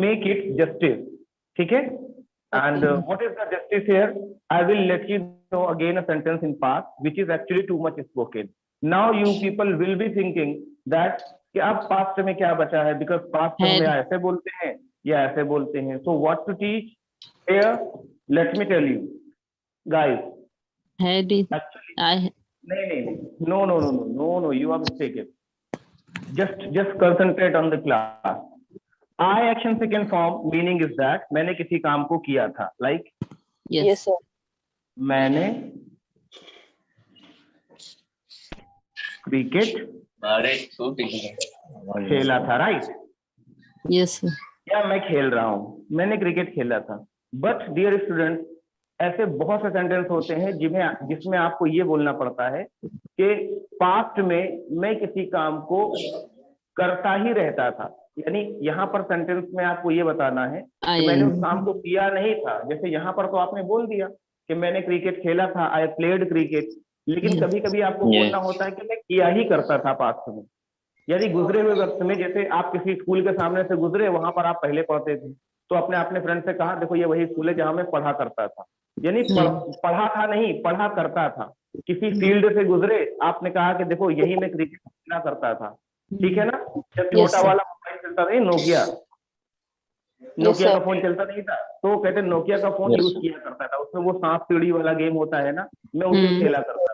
make it justice. ठीक है? And what is the justice here? I will let you know again a sentence in past which is actually too much spoken. Now you people will be thinking that कि अब past में क्या बचा है, because past में हम ऐसे बोलते हैं या ऐसे बोलते हैं. So what to teach here? Let me tell you, guys. Actually, no, you are mistaken. Just concentrate on the class. I action second form meaning is that मैंने किसी काम को किया था, like Yes sir. मैंने क्रिकेट खेला था, right? Yes sir. या मैं खेल रहा हूँ, मैंने क्रिकेट खेला था. बट डियर स्टूडेंट, ऐसे बहुत से सेंटेंस होते हैं जिसमें आपको ये बोलना पड़ता है कि पास्ट में मैं किसी काम को करता ही रहता था. यानी यहाँ पर सेंटेंस में आपको ये बताना है कि मैंने उस काम को किया नहीं था. जैसे यहाँ पर तो आपने बोल दिया कि मैंने क्रिकेट खेला था, आई प्लेड क्रिकेट. लेकिन कभी कभी आपको बोलना होता है कि मैं किया ही करता था पास्ट में. यानी गुजरे हुए वक्त में, जैसे आप किसी स्कूल के सामने से गुजरे, वहां पर आप पहले पढ़ते थे, तो अपने फ्रेंड से कहा देखो ये वही स्कूल है जहां मैं पढ़ा करता था. यानी पढ़ा था नहीं, पढ़ा करता था. किसी फील्ड से गुजरे, आपने कहा कि देखो यही मैं क्रिकेट खेला करता था. ठीक है ना? जब छोटा वाला मोबाइल चलता नहीं, नोकिया का फोन चलता नहीं था, तो कहते नोकिया का फोन यूज किया करता था. उसमें वो सांप सीढ़ी वाला गेम होता है ना, मैं उसे खेला करता था.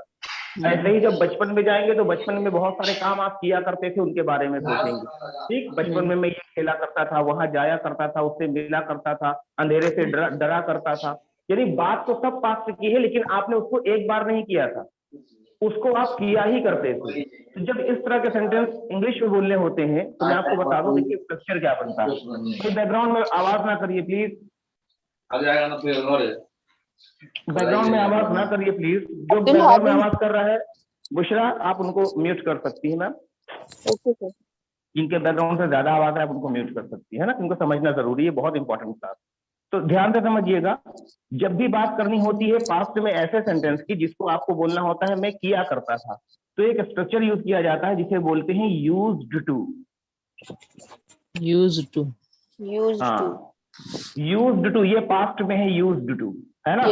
ऐसे ही जब बचपन में जाएंगे तो बचपन में बहुत सारे काम आप किया करते थे, उनके बारे में सोचेंगे. ठीक, बचपन में मैं ये खेला करता था, वहां जाया करता था, उससे मिला करता था, अंधेरे से डरा करता था. यानी बात तो सब पास्ट की है, लेकिन आपने उसको एक बार नहीं किया था, उसको आप किया ही करते थे. तो जब इस तरह के सेंटेंस इंग्लिश में बोलने होते हैं तो मैं आपको बता दूं देखिए स्ट्रक्चर क्या बनता है. तो बैकग्राउंड में आवाज ना करिए प्लीज, बैकग्राउंड में आवाज ना करिए प्लीज. जो बैकग्राउंड में आवाज कर रहा है, बुशरा आप उनको म्यूट कर सकती है मैम. Okay sir. जिनके बैकग्राउंड से ज्यादा आवाज है आप उनको म्यूट कर सकती है ना, उनको समझना जरूरी है, बहुत इंपॉर्टेंट क्लास. तो ध्यान से समझिएगा, जब भी बात करनी होती है पास्ट में ऐसे सेंटेंस की जिसको आपको बोलना होता है मैं किया करता था, तो एक स्ट्रक्चर यूज किया जाता है जिसे बोलते हैं used to. Used to. Used to, ये पास्ट में है यूज्ड टू, है ना?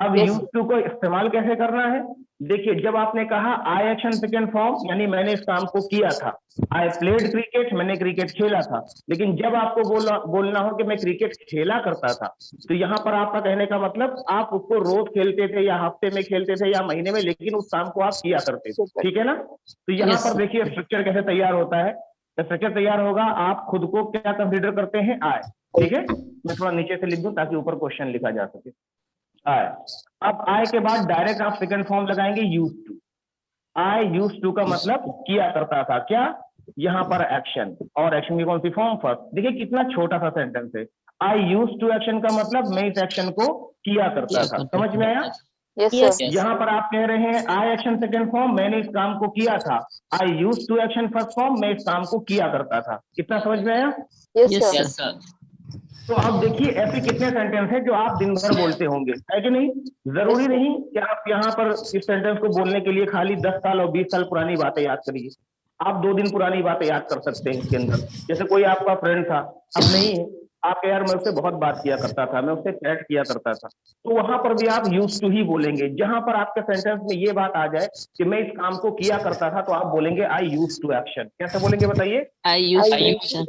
अब यूज्ड टू को इस्तेमाल कैसे करना है? देखिए, जब आपने कहा आई एक्शन सेकेंड फॉर्म, यानी मैंने इस काम को किया था. आई प्लेड क्रिकेट, मैंने क्रिकेट खेला था. लेकिन जब आपको बोलना हो कि मैं क्रिकेट खेला करता था, तो यहाँ पर आपका कहने का मतलब आप उसको रोज खेलते थे या हफ्ते में खेलते थे या महीने में, लेकिन उस काम को आप किया करते थे. ठीक है ना? तो यहाँ पर देखिए स्ट्रक्चर कैसे तैयार होता है. स्ट्रक्चर तैयार होगा, आप खुद को क्या कंसिडर करते हैं? आई. ठीक है, मैं थोड़ा नीचे से लिख दूं ताकि ऊपर क्वेश्चन लिखा जा सके. आई. अब आई के बाद डायरेक्ट आप सेकंड फॉर्म लगाएंगे use to. I use to का मतलब किया करता था. क्या? यहाँ पर एक्शन, और एक्शन की कौन सी फॉर्म? फर्स्ट. देखिए कितना छोटा सा सेंटेंस है. आई यूज टू एक्शन का मतलब मैं इस एक्शन को किया करता था. समझ में आया? Yes. यहाँ पर आप कह रहे हैं आई एक्शन सेकंड फॉर्म, मैंने इस काम को किया था. I use to action first form, मैं इस काम को किया करता था. कितना समझ में आया? Yes sir. तो अब देखिए ऐसे कितने सेंटेंस हैं जो आप दिन भर बोलते होंगे, है कि नहीं? जरूरी नहीं कि आप यहाँ पर इस सेंटेंस को बोलने के लिए खाली 10 साल और 20 साल पुरानी बातें याद करिए. आप 2 दिन पुरानी बातें याद कर सकते हैं इसके अंदर. जैसे कोई आपका फ्रेंड था, अब नहीं है, आप यार मैं उससे बहुत बात किया करता था, मैं उससे चैट किया करता था, तो वहां पर भी आप यूज टू ही बोलेंगे. जहां पर आपके सेंटेंस में ये बात आ जाए कि मैं इस काम को किया करता था, तो आप बोलेंगे आई यूज टू एक्शन. कैसे बोलेंगे बताइए? I used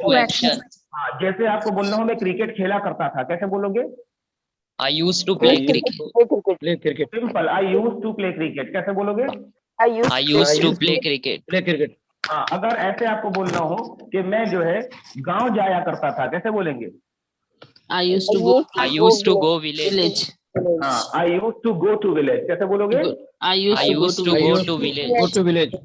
to action. हाँ, जैसे आपको बोलना हो मैं क्रिकेट खेला करता था, कैसे बोलोगे? I used to play cricket. Simple, I use to play cricket. कैसे बोलोगे? I used to play cricket. हाँ, अगर ऐसे आपको बोलना हो कि मैं जो है गांव जाया करता था, कैसे बोलेंगे? I used to go village. हाँ, I use to go to village. कैसे बोलोगे? I used to go to village.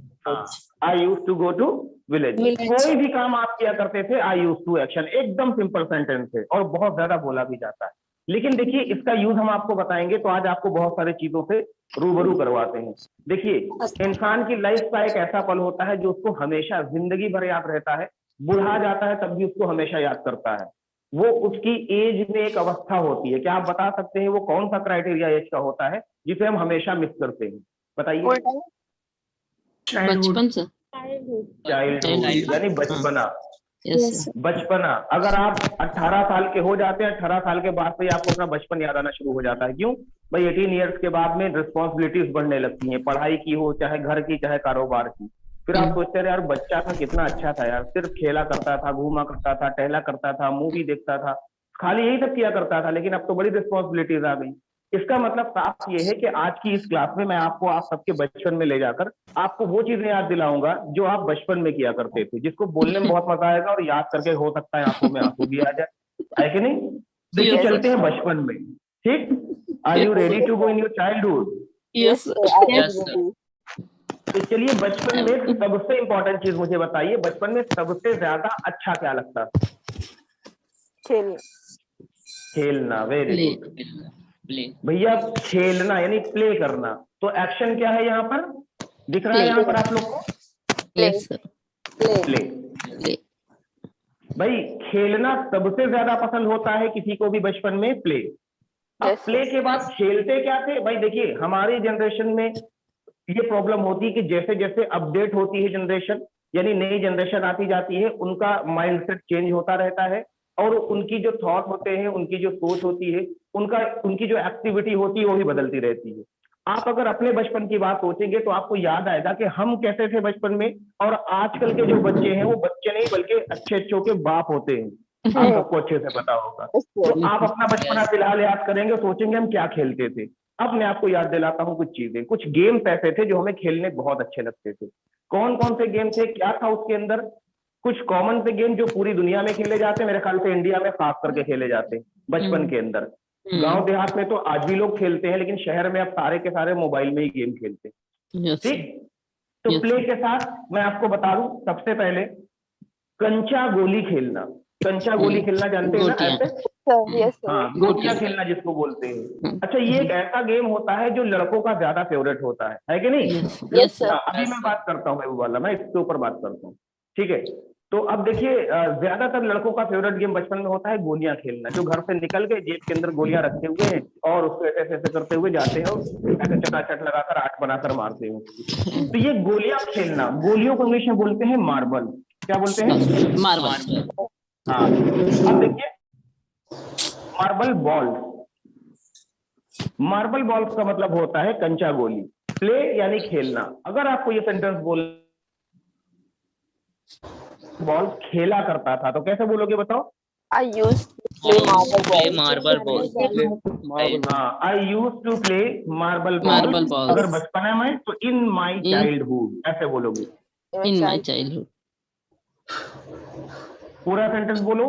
I use to go to village. कोई भी काम आप किया करते थे, आई यूज टू एक्शन. एकदम सिंपल सेंटेंस है और बहुत ज्यादा बोला भी जाता है. लेकिन देखिए इसका यूज हम आपको बताएंगे, तो आज आपको बहुत सारी चीजों से रूबरू करवाते हैं. देखिए, इंसान की लाइफ का एक ऐसा पल होता है जो उसको हमेशा जिंदगी भर याद रहता है. बुढ़ा जाता है तब भी उसको हमेशा याद करता है. वो उसकी एज में एक अवस्था होती है. क्या आप बता सकते हैं वो कौन सा क्राइटेरिया एज का होता है जिसे हम हमेशा मिस करते हैं? बताइए. बचपन से. चाइल्डहुड यानी बचपना. Yes, sir. बचपना, अगर आप 18 साल के हो जाते हैं, 18 साल के बाद से ही आपको अपना बचपन याद आना शुरू हो जाता है। क्यों भाई? 18 ईयर्स के बाद में रिस्पॉन्सिबिलिटीज बढ़ने लगती हैं, पढ़ाई की हो, चाहे घर की, चाहे कारोबार की। फिर आप सोचते हैं यार बच्चा था कितना अच्छा था यार, सिर्फ खेला करता था, घूमा करता था, टहला करता था, मूवी देखता था, खाली यही सब किया करता था। लेकिन अब तो बड़ी रिस्पॉन्सिबिलिटीज आ गई। इसका मतलब साफ ये है कि आज की इस क्लास में मैं आपको आप सबके बचपन में ले जाकर आपको वो चीजें याद दिलाऊंगा जो आप बचपन में किया करते थे, जिसको बोलने में बहुत मजा आएगा और याद करके हो सकता है आंखों में आंसू भी आ जाए, है कि नहीं? देखिए Yes, चलते sir. हैं बचपन में। ठीक, are you ready to go in your childhood? Yes, sir. Yes, sir. तो चलिए बचपन में सबसे इंपॉर्टेंट चीज मुझे बताइए, बचपन में सबसे ज्यादा अच्छा क्या लगता था? खेलना। Very Play. Good Play. भैया, खेलना यानी प्ले करना। तो एक्शन क्या है यहाँ पर? दिख रहा है Play. यहाँ पर आप लोग को? Yes, sir. प्ले। Play. भाई खेलना सबसे ज्यादा पसंद होता है किसी को भी बचपन में, प्ले। अब प्ले के बाद खेलते क्या थे भाई? देखिए हमारी जनरेशन में ये प्रॉब्लम होती है कि जैसे जैसे अपडेट होती है जनरेशन, यानी नई जनरेशन आती जाती है, उनका माइंडसेट चेंज होता रहता है और उनकी जो थॉट होते हैं, उनकी जो सोच होती है, उनकी जो एक्टिविटी होती है वो भी बदलती रहती है। आप अगर अपने बचपन की बात सोचेंगे तो आपको याद आएगा कि हम कैसे थे बचपन में, और आजकल के जो बच्चे हैं वो बच्चे नहीं बल्कि अच्छे अच्छों के बाप होते हैं। आप सबको अच्छे से पता होगा। तो आप अपना बचपना फिलहाल याद करेंगे, सोचेंगे हम क्या खेलते थे। अब मैं आपको याद दिलाता हूँ कुछ चीजें, कुछ गेम्स ऐसे थे जो हमें खेलने बहुत अच्छे लगते थे। कौन कौन से गेम थे, क्या था उसके अंदर? कुछ कॉमन से गेम जो पूरी दुनिया में खेले जाते हैं, मेरे ख्याल से इंडिया में खास करके खेले जाते हैं बचपन के अंदर। गांव देहात में तो आज भी लोग खेलते हैं, लेकिन शहर में अब सारे के सारे मोबाइल में ही गेम खेलते हैं। Yes, sir. ठीक, तो Yes, प्ले sir. के साथ मैं आपको बता दूं, सबसे पहले कंचा गोली खेलना। कंचा गोली खेलना जानते हैं ना? गोटियां. ऐसे हाँ, गोटियां खेलना जिसको बोलते हैं। अच्छा, ये एक ऐसा गेम होता है जो लड़कों का ज्यादा फेवरेट होता है कि नहीं? Yes, yes, sir. हाँ, अभी मैं बात करता हूँ वो वाला, मैं इसके ऊपर बात करता हूँ। ठीक है, तो अब देखिए ज्यादातर लड़कों का फेवरेट गेम बचपन में होता है गोलियां खेलना, जो घर से निकल के जेब के अंदर गोलियां रखे हुए हैं और उसको ऐसे ऐसे करते हुए जाते हो, ऐसे चटाचट लगाकर आठ बनाकर मारते हो। तो ये गोलियां खेलना, गोलियों को इंग्लिश में बोलते हैं मार्बल। क्या बोलते हैं? Marble. हाँ, अब देखिए मार्बल बॉल। मार्बल बॉल्स का मतलब होता है कंचा गोली। प्ले यानी खेलना। अगर आपको ये सेंटेंस बोल बॉल खेला करता था तो कैसे बोलोगे बताओ? I used to play Play marble marble ball. ball. हाँ, I use to play marble Marble ball. balls. अगर बचपना में तो इन माई In- चाइल्डहुड ऐसे बोलोगे। In my childhood. पूरा सेंटेंस बोलो।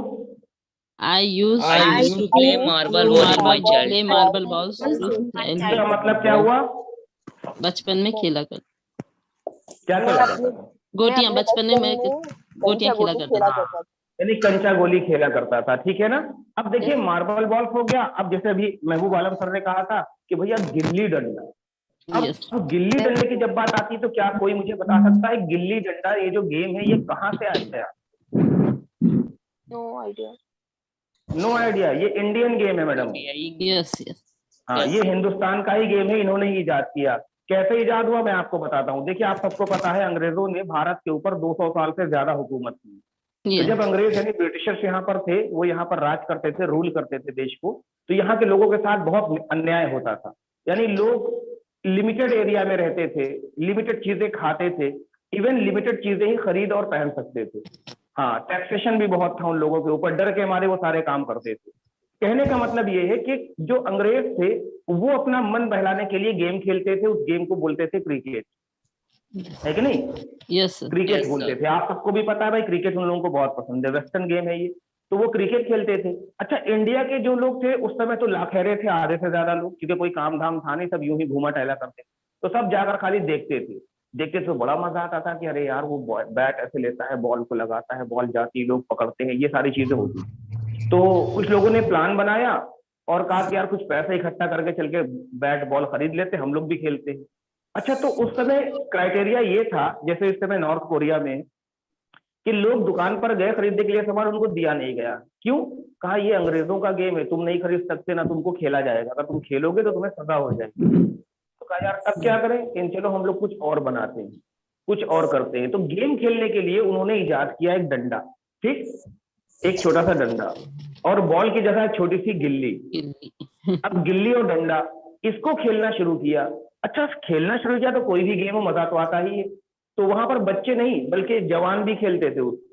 I used I used to play marble ball in my play childhood. marble balls in इसका childhood. मतलब क्या हुआ? बचपन में खेला कर क्या खेला करता था? गोटियां बचपन में मैं गोटियां खेला करता था. यानी कंचा गोली खेला करता था। ठीक है ना? अब देखिए Yes. मार्बल बॉल्स हो गया। अब जैसे अभी महबूब आलम सर ने कहा था कि भैया गिल्ली डंडा। Yes. अब गिल्ली डंडे की जब बात आती है तो क्या कोई मुझे बता सकता है गिल्ली डंडा ये जो गेम है ये कहाँ से आया? No idea. No idea. ये इंडियन गेम है मैडम। Yes, yes. हाँ, ये हिंदुस्तान का ही गेम है, इन्होंने ही इजाद किया। कैसे इजाद हुआ मैं आपको बताता हूँ। देखिए आप सबको पता है अंग्रेजों ने भारत के ऊपर 200 साल से ज्यादा हुकूमत की। तो Yes. जब अंग्रेज यानी ब्रिटिशर्स यहाँ पर थे, वो यहाँ पर राज करते थे, रूल करते थे देश को, तो यहाँ के लोगों के साथ बहुत अन्याय होता था। यानी लोग लिमिटेड एरिया में रहते थे, लिमिटेड चीजें खाते थे, इवन लिमिटेड चीजें ही खरीद और पहन सकते थे। हाँ, टैक्सेशन भी बहुत था उन लोगों के ऊपर, डर के मारे वो सारे काम करते थे। कहने का मतलब ये है कि जो अंग्रेज थे वो अपना मन बहलाने के लिए गेम खेलते थे, उस गेम को बोलते थे क्रिकेट, है कि नहीं? Yes, sir. क्रिकेट Yes, बोलते sir. थे। आप सबको भी पता है भाई, क्रिकेट उन लोगों को बहुत पसंद है, वेस्टर्न गेम है ये, तो वो क्रिकेट खेलते थे। अच्छा, इंडिया के जो लोग थे उस समय तो लाखेरे थे, आधे से ज्यादा लोग, क्योंकि कोई काम धाम था नहीं, सब यूं ही घूमा टहला करते, तो सब जाकर खाली देखते थे। देखते तो बड़ा मजा आता था कि अरे यार वो बैट ऐसे लेता है, बॉल को लगाता है, बॉल जाती, लोग पकड़ते हैं, ये सारी चीजें होती। तो कुछ लोगों ने प्लान बनाया और कहा कि यार कुछ पैसे इकट्ठा करके चल के बैट बॉल खरीद लेते, हम लोग भी खेलते हैं। अच्छा, तो उस समय क्राइटेरिया ये था, जैसे इस समय नॉर्थ कोरिया में, कि लोग दुकान पर गए खरीदने के लिए सामान, उनको दिया नहीं गया। क्यों? कहा ये अंग्रेजों का गेम है, तुम नहीं खरीद सकते, ना तुमको खेला जाएगा, अगर तुम खेलोगे तो तुम्हें सजा हो जाएगी। तो कहा यार अब क्या करें, इन चलो हम लोग कुछ और बनाते हैं, कुछ और करते हैं। तो गेम खेलने के लिए उन्होंने इजाद किया एक डंडा। ठीक, एक छोटा सा डंडा और बॉल की जगह छोटी सी गिल्ली। अब गिल्ली और डंडा इसको खेलना शुरू किया। अच्छा, खेलना शुरू किया तो कोई भी गेम हो मजा तो आता ही है, तो वहां पर बच्चे नहीं बल्कि जवान भी खेलते थे उसको।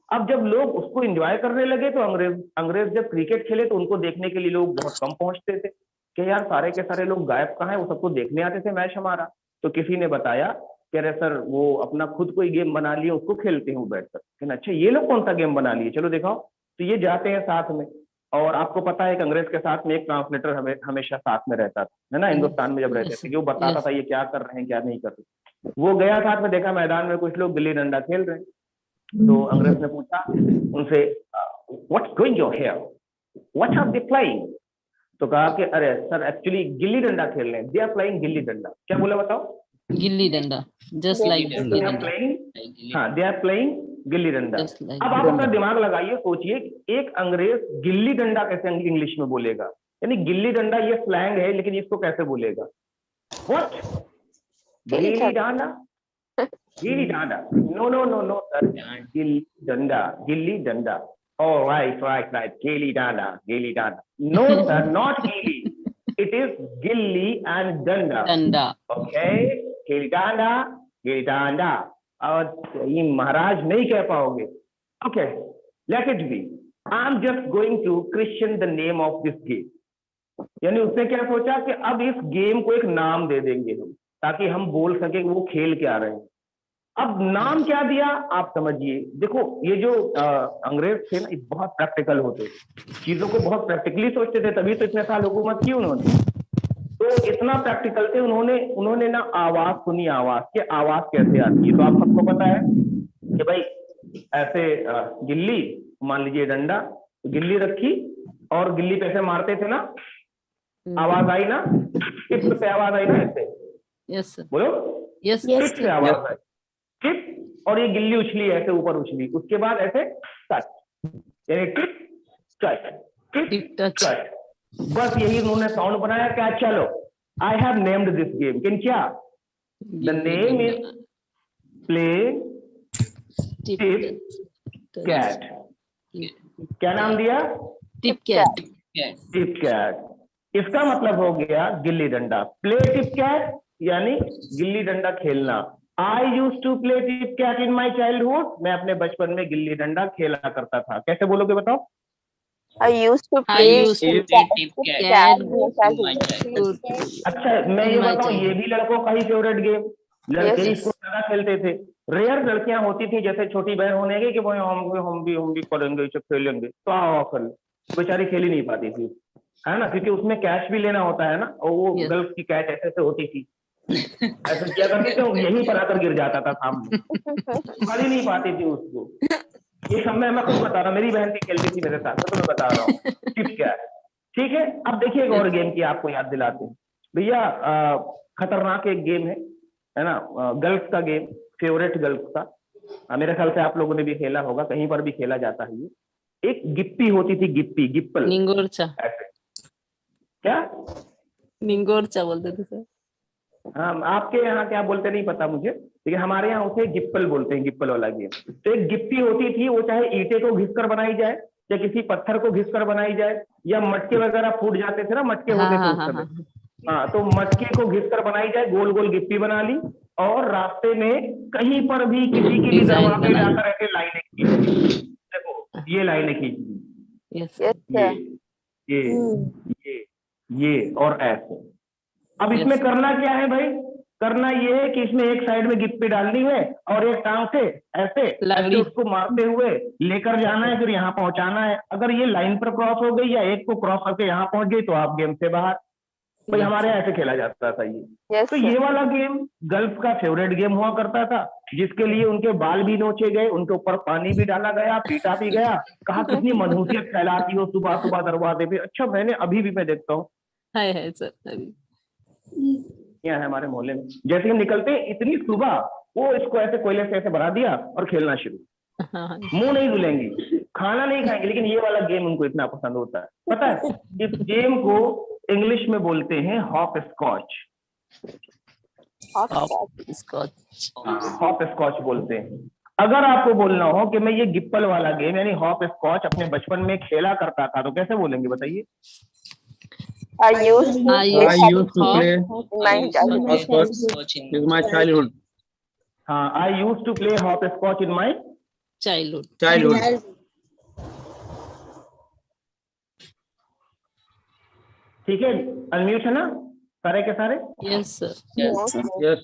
अब जब लोग उसको एंजॉय करने लगे तो अंग्रेज जब क्रिकेट खेले तो उनको देखने के लिए लोग बहुत कम पहुंचते थे कि यार सारे के सारे लोग गायब कहाँ है, वो सबको देखने आते थे मैच हमारा। तो किसी ने बताया कि अरे सर वो अपना खुद कोई गेम बना लिए, उसको खेलते हैं बैठकर। कहना अच्छा ये लोग कौन सा गेम बना लिए, चलो दिखाओ। तो ये जाते हैं साथ में, और आपको पता है कि अंग्रेज के साथ में एक ट्रांसलेटर हमेशा साथ में रहता था, है ना, हिंदुस्तान में जब रहते थे, कि वो बताता था ये क्या कर रहे हैं क्या नहीं कर रहे। वो गया साथ में, देखा मैदान में कुछ लोग गिल्ली डंडा खेल रहे हैं। तो अंग्रेज ने पूछा उनसे what's going your here, what are they playing. तो कहा कि अरे सर एक्चुअली गिल्ली डंडा खेल रहे हैं, they are playing gilli danda. क्या बोला बताओ? गिल्ली डंडा, जस्ट लाइक गिल्ली दे आर डंडा, प्लेइंग, हाँ they are playing gilli danda. Just like अब आप अपना दिमाग लगाइए, सोचिए एक अंग्रेज गिल्ली डंडा कैसे इंग्लिश में बोलेगा, यानी गिल्ली डंडा ये स्लैंग है लेकिन इसको कैसे बोलेगा? व्हाट, गिल्ली danda, gilli danda, no no no no sir, gilli danda, gilli डंडा। Oh, right, गिल्ली डंडा, गिल्ली डंडा। No sir, not गिल्ली, it is गिल्ली and डंडा। डंडा, Okay, गिल्ली डंडा, गिल्ली डंडा। और ये महाराज नहीं कह पाओगे। Okay, let it be. I'm just going to christen the name of this game. यानी उसने क्या सोचा कि अब इस गेम को एक नाम दे देंगे हम, ताकि हम बोल सके वो खेल क्या रहे हैं। अब नाम क्या दिया आप समझिए। देखो ये जो अंग्रेज थे ना, ये बहुत प्रैक्टिकल होते थे, चीजों को बहुत प्रैक्टिकली सोचते थे, तभी तो इतने साल हुकूमत की उन्होंने। तो इतना प्रैक्टिकल थे, उन्होंने ना आवाज सुनी, आवाज की आवाज कैसे आती है। तो आप सबको पता है कि भाई ऐसे गिल्ली, मान लीजिए डंडा, गिल्ली रखी और गिल्ली पे ऐसे मारते थे ना, आवाज आई ना, किस से आवाज आई ना, ऐसे, यस सर, बोलो, यस किस से आवाज आई, टिप, और ये गिल्ली उछली ऐसे ऊपर उछली, उसके बाद ऐसे टच, यानी tip touch, tip touch, touch, बस यही उन्होंने साउंड बनाया। क्या, चलो I have named this game, किन क्या, the name is play tip cat. क्या नाम दिया? Tip cat, tip cat. इसका मतलब हो गया gilli danda. Play tip cat यानी गिल्ली डंडा खेलना। I use to play tip cat in my childhood, मैं अपने बचपन में गिल्ली डंडा खेला करता था। कैसे बोलोगे बताओ? I used to play tip cat. अच्छा मैं ये बताऊं, ये भी लड़कों का ही फेवरेट गेम, लड़के ही इसको ज्यादा खेलते थे। रेयर लड़कियां होती थी जैसे छोटी बहन होने की कि भाई हम भी करेंगे, इसे खेलेंगे, तो आओ कर, बेचारी खेल ही नहीं पाती थी, है ना, क्योंकि उसमें कैच भी लेना होता है ना, और वो गर्ल्स की कैच ऐसे ऐसे होती थी, ऐसे क्या करती थी, यहीं पर आकर गिर जाता था सामने, पकड़ ही नहीं पाती थी उसको। ये सब मैं खुद बता रहा हूँ, मेरी बहन भी खेलती थी मेरे साथ, तो मैं बता रहा हूँ टिप कैट। ठीक है, अब देखिए एक और गेम की आपको याद दिलाते हैं भैया। खतरनाक एक गेम है ना, गर्ल्स का गेम, फेवरेट गर्ल्स का। मेरे ख्याल से आप लोगों ने भी खेला होगा, कहीं पर भी खेला जाता है। ये एक गिप्पी होती थी, गिप्पी, गिप्पल, निंगोरचा, ऐसे, क्या निंगोरचा बोलते थे सर। हाँ, आपके यहाँ क्या बोलते नहीं पता मुझे, लेकिन हमारे यहाँ उसे गिप्पल बोलते हैं, गिप्पल वाला गेम। तो एक गिप्पी होती थी, वो चाहे ईंटे को घिसकर बनाई जाए या किसी पत्थर को घिसकर बनाई जाए, या मटके वगैरह फूट जाते थे ना, मटके होते थे उस समय, हाँ, तो मटके को घिसकर बनाई जाए, गोल गोल गिप्पी बना ली, और रास्ते में कहीं पर भी किसी के भी दरवाजे जाकर ऐसे लाइनें खींची। देखो ये लाइनें खींची, ये और ऐसे। अब इसमें करना क्या है भाई? करना ये है कि इसमें एक साइड में गिप्पी डालनी है और एक टांग से ऐसे उसको मारते हुए लेकर जाना है, फिर यहाँ पहुंचाना है। अगर ये लाइन पर क्रॉस हो गई या एक को क्रॉस करके यहाँ पहुंच गई तो आप गेम से बाहर। भाई हमारे यहाँ ऐसे खेला जाता था ये। तो ये वाला गेम गर्ल्स का फेवरेट गेम हुआ करता था, जिसके लिए उनके बाल भी नोचे गए, उनके ऊपर पानी भी डाला गया, पीटा भी गया, कहा कितनी मनहूसियत फैलाती हो सुबह सुबह दरवाजे पे। अच्छा मैंने अभी भी मैं देखता हूँ है सर, अभी यहाँ है हमारे मोहल्ले में, जैसे हम निकलते इतनी सुबह, वो इसको ऐसे कोयले से ऐसे भरा दिया और खेलना शुरू। मुंह नहीं धुलेंगी, खाना नहीं खाएंगे, लेकिन ये वाला गेम उनको इतना पसंद होता है। पता है इस गेम को इंग्लिश में बोलते हैं हॉप स्कॉच। हॉप स्कॉच बोलते हैं। अगर आपको बोलना हो कि मैं ये गिप्पल वाला गेम यानी हॉप स्कॉच अपने बचपन में खेला करता था, तो कैसे बोलेंगे बताइए? I used to I play used to hopscotch play in my childhood. hopscotch in my childhood. हाँ, I use to play hopscotch in my Childhood. ठीक है, अनम्यूट है ना सारे के सारे? Yes, sir. Yes. Yes.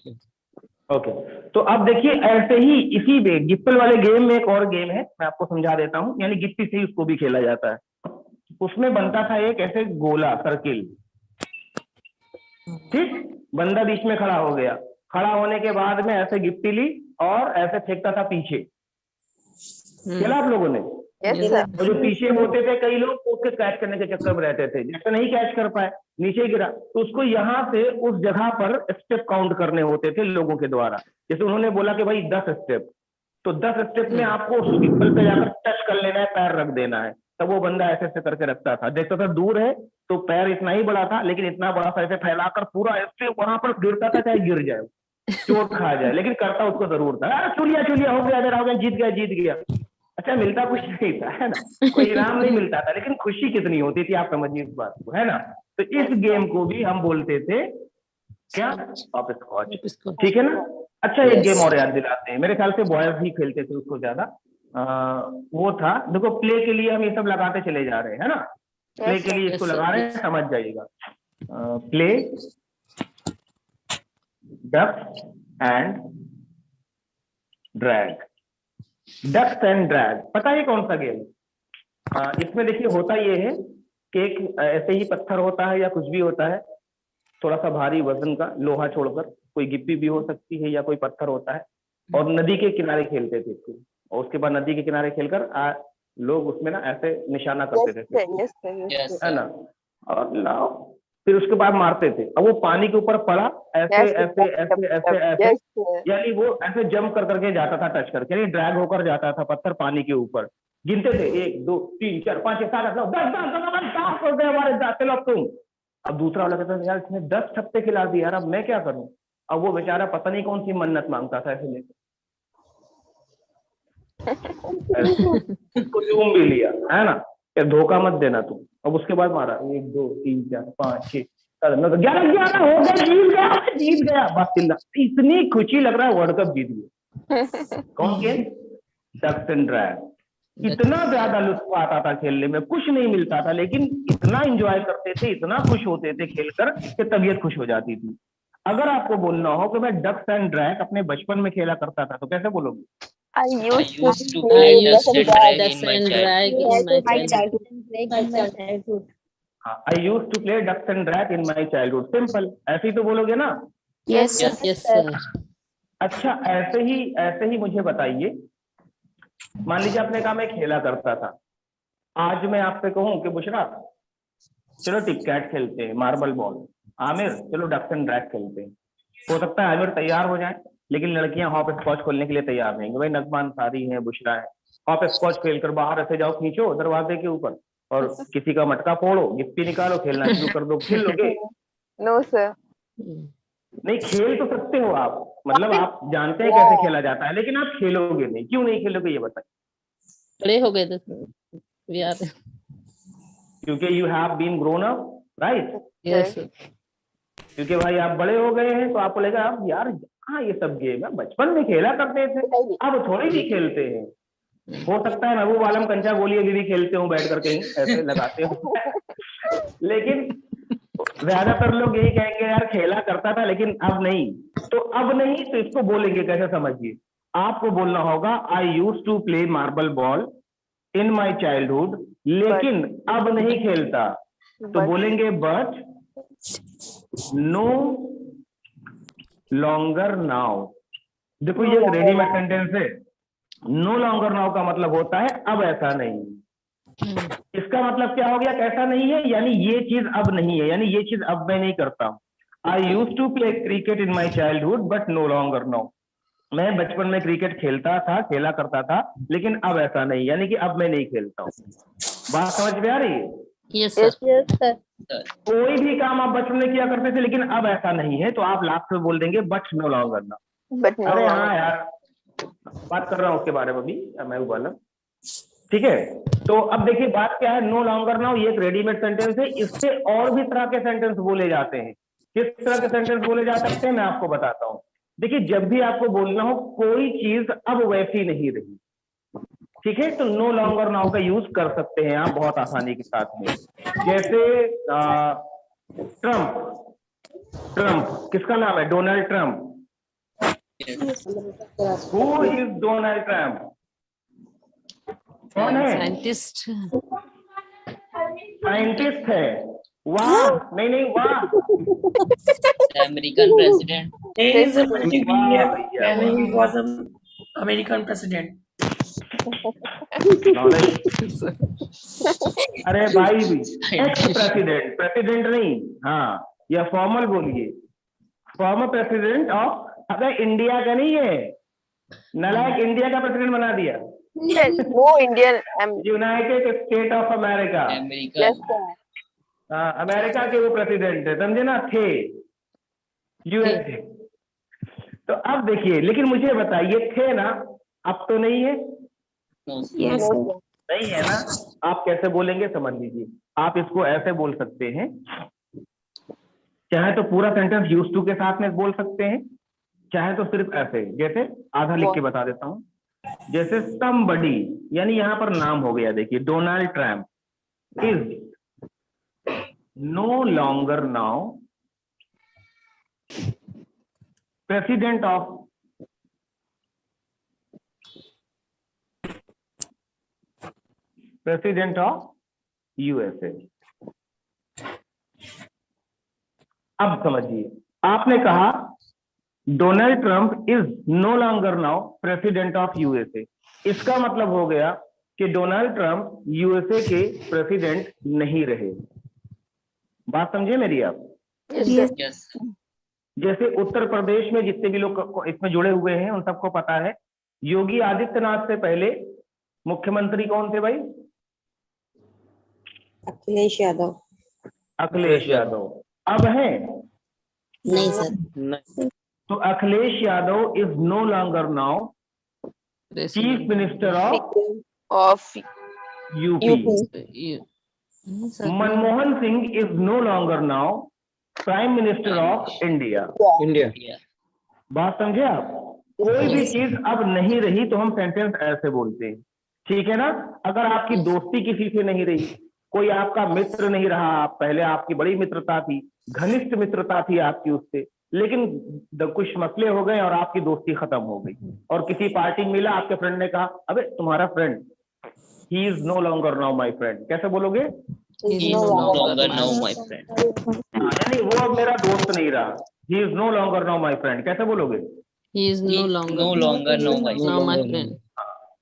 Okay, तो अब देखिए ऐसे ही इसी में गिप्पल वाले गेम में एक और गेम है, मैं आपको समझा देता हूँ। यानी गिट्टी से ही उसको भी खेला जाता है। उसमें बनता था एक ऐसे गोला सर्किल, ठीक, बंदा बीच में खड़ा हो गया, खड़ा होने के बाद में ऐसे गिट्टी ली और ऐसे फेंकता था पीछे। खेला आप लोगों ने? Yes, sir. और जो पीछे होते थे कई लोग, तो उसके कैच करने के चक्कर में रहते थे, जैसे नहीं कैच कर पाए नीचे गिरा, तो उसको यहाँ से उस जगह पर स्टेप काउंट करने होते थे लोगों के द्वारा। जैसे उन्होंने बोला कि भाई 10 स्टेप, तो 10 स्टेप में आपको उस गिप्पल पे जाकर टच कर लेना है, पैर रख देना है। तब वो बंदा ऐसे ऐसे करके रखता था, देखता था दूर है तो पैर इतना ही बड़ा था, लेकिन इतना बड़ा सा ऐसे फैलाकर पूरा ऐसे वहां पर गिरता था, चाहे गिर जाए, चोट खा जाए, लेकिन करता उसको जरूर था। चुलिया चुलिया हो गया, हो गया, जीत गया जीत गया। अच्छा, मिलता कुछ नहीं था, है ना, कोई इनाम नहीं मिलता था, लेकिन खुशी कितनी होती थी, आप समझिए इस बात को, है ना। तो इस गेम को भी हम बोलते थे क्या? हॉप स्कॉच, ठीक है ना। अच्छा, एक गेम और याद दिलाते हैं, मेरे ख्याल से बॉयज ही खेलते थे उसको ज्यादा। वो था, देखो प्ले के लिए हम ये सब लगाते चले जा रहे हैं, है ना, प्ले के लिए इसको लगा रहे हैं, समझ जाइएगा। Play ducks and drag, ducks and drag, पता है कौन सा गेम? इसमें देखिए होता ये है कि एक ऐसे ही पत्थर होता है या कुछ भी होता है, थोड़ा सा भारी वजन का, लोहा छोड़कर, कोई गिप्पी भी हो सकती है या कोई पत्थर होता है, और नदी के किनारे खेलते थे इसको, और उसके बाद नदी के किनारे खेलकर लोग उसमें ना ऐसे निशाना करते थे, है ना, और लाओ, फिर उसके बाद मारते थे। अब वो पानी के ऊपर पड़ा ऐसे ऐसे ऐसे ऐसे ऐसे, यानी वो ऐसे जंप कर करके जाता था, टच करके, यानी ड्रैग होकर जाता था पत्थर पानी के ऊपर। गिनते थे 1 2 3 4 5 6 7 8 9 10 हो गए हमारे, चलो अब तुम। अब दूसरा वाला कहता था यार इसने 10 छक्के खिला दिए यार, अब मैं क्या करूं। अब वो बेचारा पता नहीं कौन सी मन्नत मांगता था ऐसे लेकर, उसको चूम भी लिया, है ना, धोखा मत देना तुम। अब उसके बाद मारा 1 2 3 4 5 6 7 9 11 11 हो गया, जीत गया बस, चिल्ला, इतनी खुशी लग रहा है वर्ल्ड कप जीत गया। कौन गेम? Ducks and drag. इतना ज्यादा लुत्फ आता था खेलने में, कुछ नहीं मिलता था, लेकिन इतना एंजॉय करते थे, इतना खुश होते थे खेलकर कि तबीयत खुश हो जाती थी। अगर आपको बोलना हो कि मैं डक्स एंड ड्रैग अपने बचपन में खेला करता था, तो कैसे बोलोगे? I used to to play play duck and drag Ducks and drag in my childhood. हाँ, I use to play ducks and drag in my childhood, simple, ऐसे ही तो बोलोगे ना। Yes, Yes, sir. अच्छा, ऐसे ही मुझे बताइए, मान लीजिए आपने कहा मैं खेला करता था, आज मैं आपसे कहूं कि बुशरा चलो टिक कैट खेलते हैं, मार्बल बॉल, आमिर चलो डक्स एंड ड्रैग खेलते हैं। हो सकता है आमिर तैयार हो जाए, लेकिन लड़कियां हॉप स्कॉच खोलने के लिए तैयार नहीं है। भाई नगमा अंसारी है, बुशरा है, हॉप स्कॉच खेलकर बाहर ऐसे जाओ, खींचो दरवाजे के ऊपर और किसी का मटका फोड़ो, गिप्पी निकालो, खेलना शुरू कर दो, खेल लोगे? no sir. नहीं, खेल तो सकते हो आप, मतलब आप जानते हैं कैसे खेला जाता है, लेकिन आप खेलोगे नहीं, क्यों नहीं खेलोगे ये बताइए? बड़े हो गए थे we are. क्योंकि you have been grown up, right? Yes, sir. क्योंकि भाई आप बड़े हो गए हैं, तो आपको लगेगा आप यार हाँ ये सब गेम है बचपन में खेला करते थे, अब थोड़ी भी खेलते हैं। हो सकता है महबूब आलम कंचा गोली अभी भी खेलते हो बैठ कर कहीं ऐसे लगाते हो लेकिन ज्यादातर लोग यही कहेंगे यार खेला करता था लेकिन अब नहीं। तो अब नहीं, तो इसको बोलेंगे कैसे, समझिए। आपको बोलना होगा I use to play marble ball in my childhood, लेकिन अब नहीं खेलता, तो बोलेंगे बट नो लॉन्गर नाउ। देखो ये रेडीमेड सेंटेंस है, नो लॉन्गर नाउ का मतलब होता है अब ऐसा नहीं। इसका मतलब क्या हो गया, कैसा नहीं है, यानी ये चीज अब नहीं है, यानी ये चीज अब मैं नहीं करता हूं। I use to play cricket in my childhood but no longer now. मैं बचपन में क्रिकेट खेलता था, खेला करता था, लेकिन अब ऐसा नहीं, यानी कि अब मैं नहीं खेलता हूँ। बात समझ में आ रही है? Yes, sir. कोई भी काम आप बचपन में किया करते थे लेकिन अब ऐसा नहीं है, तो आप लास्ट में बोल देंगे but no longer now. But no अरे longer. हाँ यार, बात कर रहा हूँ उसके बारे में भी, मैं वाला, ठीक है। तो अब देखिए बात क्या है, नो लॉन्गर नाउ ये एक रेडीमेड सेंटेंस है, इससे और भी तरह के सेंटेंस बोले जाते हैं। किस तरह के सेंटेंस बोले जा सकते हैं मैं आपको बताता हूँ। देखिए जब भी आपको बोलना हो कोई चीज अब वैसी नहीं रही, ठीक है, तो नो लॉन्गर नाउ का यूज कर सकते हैं आप बहुत आसानी के साथ में। जैसे ट्रम्प, ट्रम्प किसका नाम है? Donald Trump. Who is Donald Trump? कौन है? साइंटिस्ट। साइंटिस्ट है। वाह, नहीं नहीं वाह, American president. He is a वाह भैया and he was an American president. Knowledge. अरे भाई भी एक्स प्रेसिडेंट, प्रेसिडेंट नहीं, हाँ या फॉर्मल बोलिए, फॉर्मर प्रेसिडेंट ऑफ, अगर इंडिया का नहीं है, नालायक इंडिया का प्रेसिडेंट बना दिया। Yes, no Indian. United state of America, American. Yes, sir. America के वो प्रेसिडेंट है, समझे ना, थे यूएसए। तो अब देखिए, लेकिन मुझे बताइए थे ना, अब तो नहीं है, No, Yes, No, sir. sir. नहीं है ना। आप कैसे बोलेंगे समझ लीजिए, आप इसको ऐसे बोल सकते हैं, चाहे तो पूरा सेंटेंस यूज टू के साथ में बोल सकते हैं, चाहे तो सिर्फ ऐसे, जैसे आधा लिख के बता देता हूं। जैसे somebody, यानी यहां पर नाम हो गया, देखिए Donald Trump is no longer now president of USA. अब समझिए, आपने कहा Donald Trump is no longer now president of USA, इसका मतलब हो गया कि डोनाल्ड ट्रंप यूएसए के प्रेसिडेंट नहीं रहे। बात समझे मेरी आप? Yes, sir. yes. जैसे उत्तर प्रदेश में जितने भी लोग इसमें जुड़े हुए हैं उन सबको पता है, योगी आदित्यनाथ से पहले मुख्यमंत्री कौन थे भाई? अखिलेश यादव। अखिलेश यादव। अब है नहीं सर। तो Akhilesh Yadav is no longer now chief minister Of UP. Yes, sir. Manmohan Singh is no longer now prime minister of India. Yeah. बात समझे आप? कोई भी चीज अब नहीं रही तो हम सेंटेंस ऐसे बोलते हैं, ठीक है ना। अगर आपकी दोस्ती किसी से नहीं रही, कोई आपका मित्र नहीं रहा, आप पहले आपकी बड़ी मित्रता थी, घनिष्ठ मित्रता थी आपकी उससे, लेकिन कुछ मसले हो गए और आपकी दोस्ती खत्म हो गई, और किसी पार्टी में मिला, आपके फ्रेंड ने कहा अबे तुम्हारा friend, he is no longer now my friend, कैसे बोलोगे? He is no longer now my friend. यानी वो अब मेरा दोस्त नहीं रहा, he is no longer now my friend, कैसे बोलोगे? He is He no is longer. no longer now my Now friend. my friend.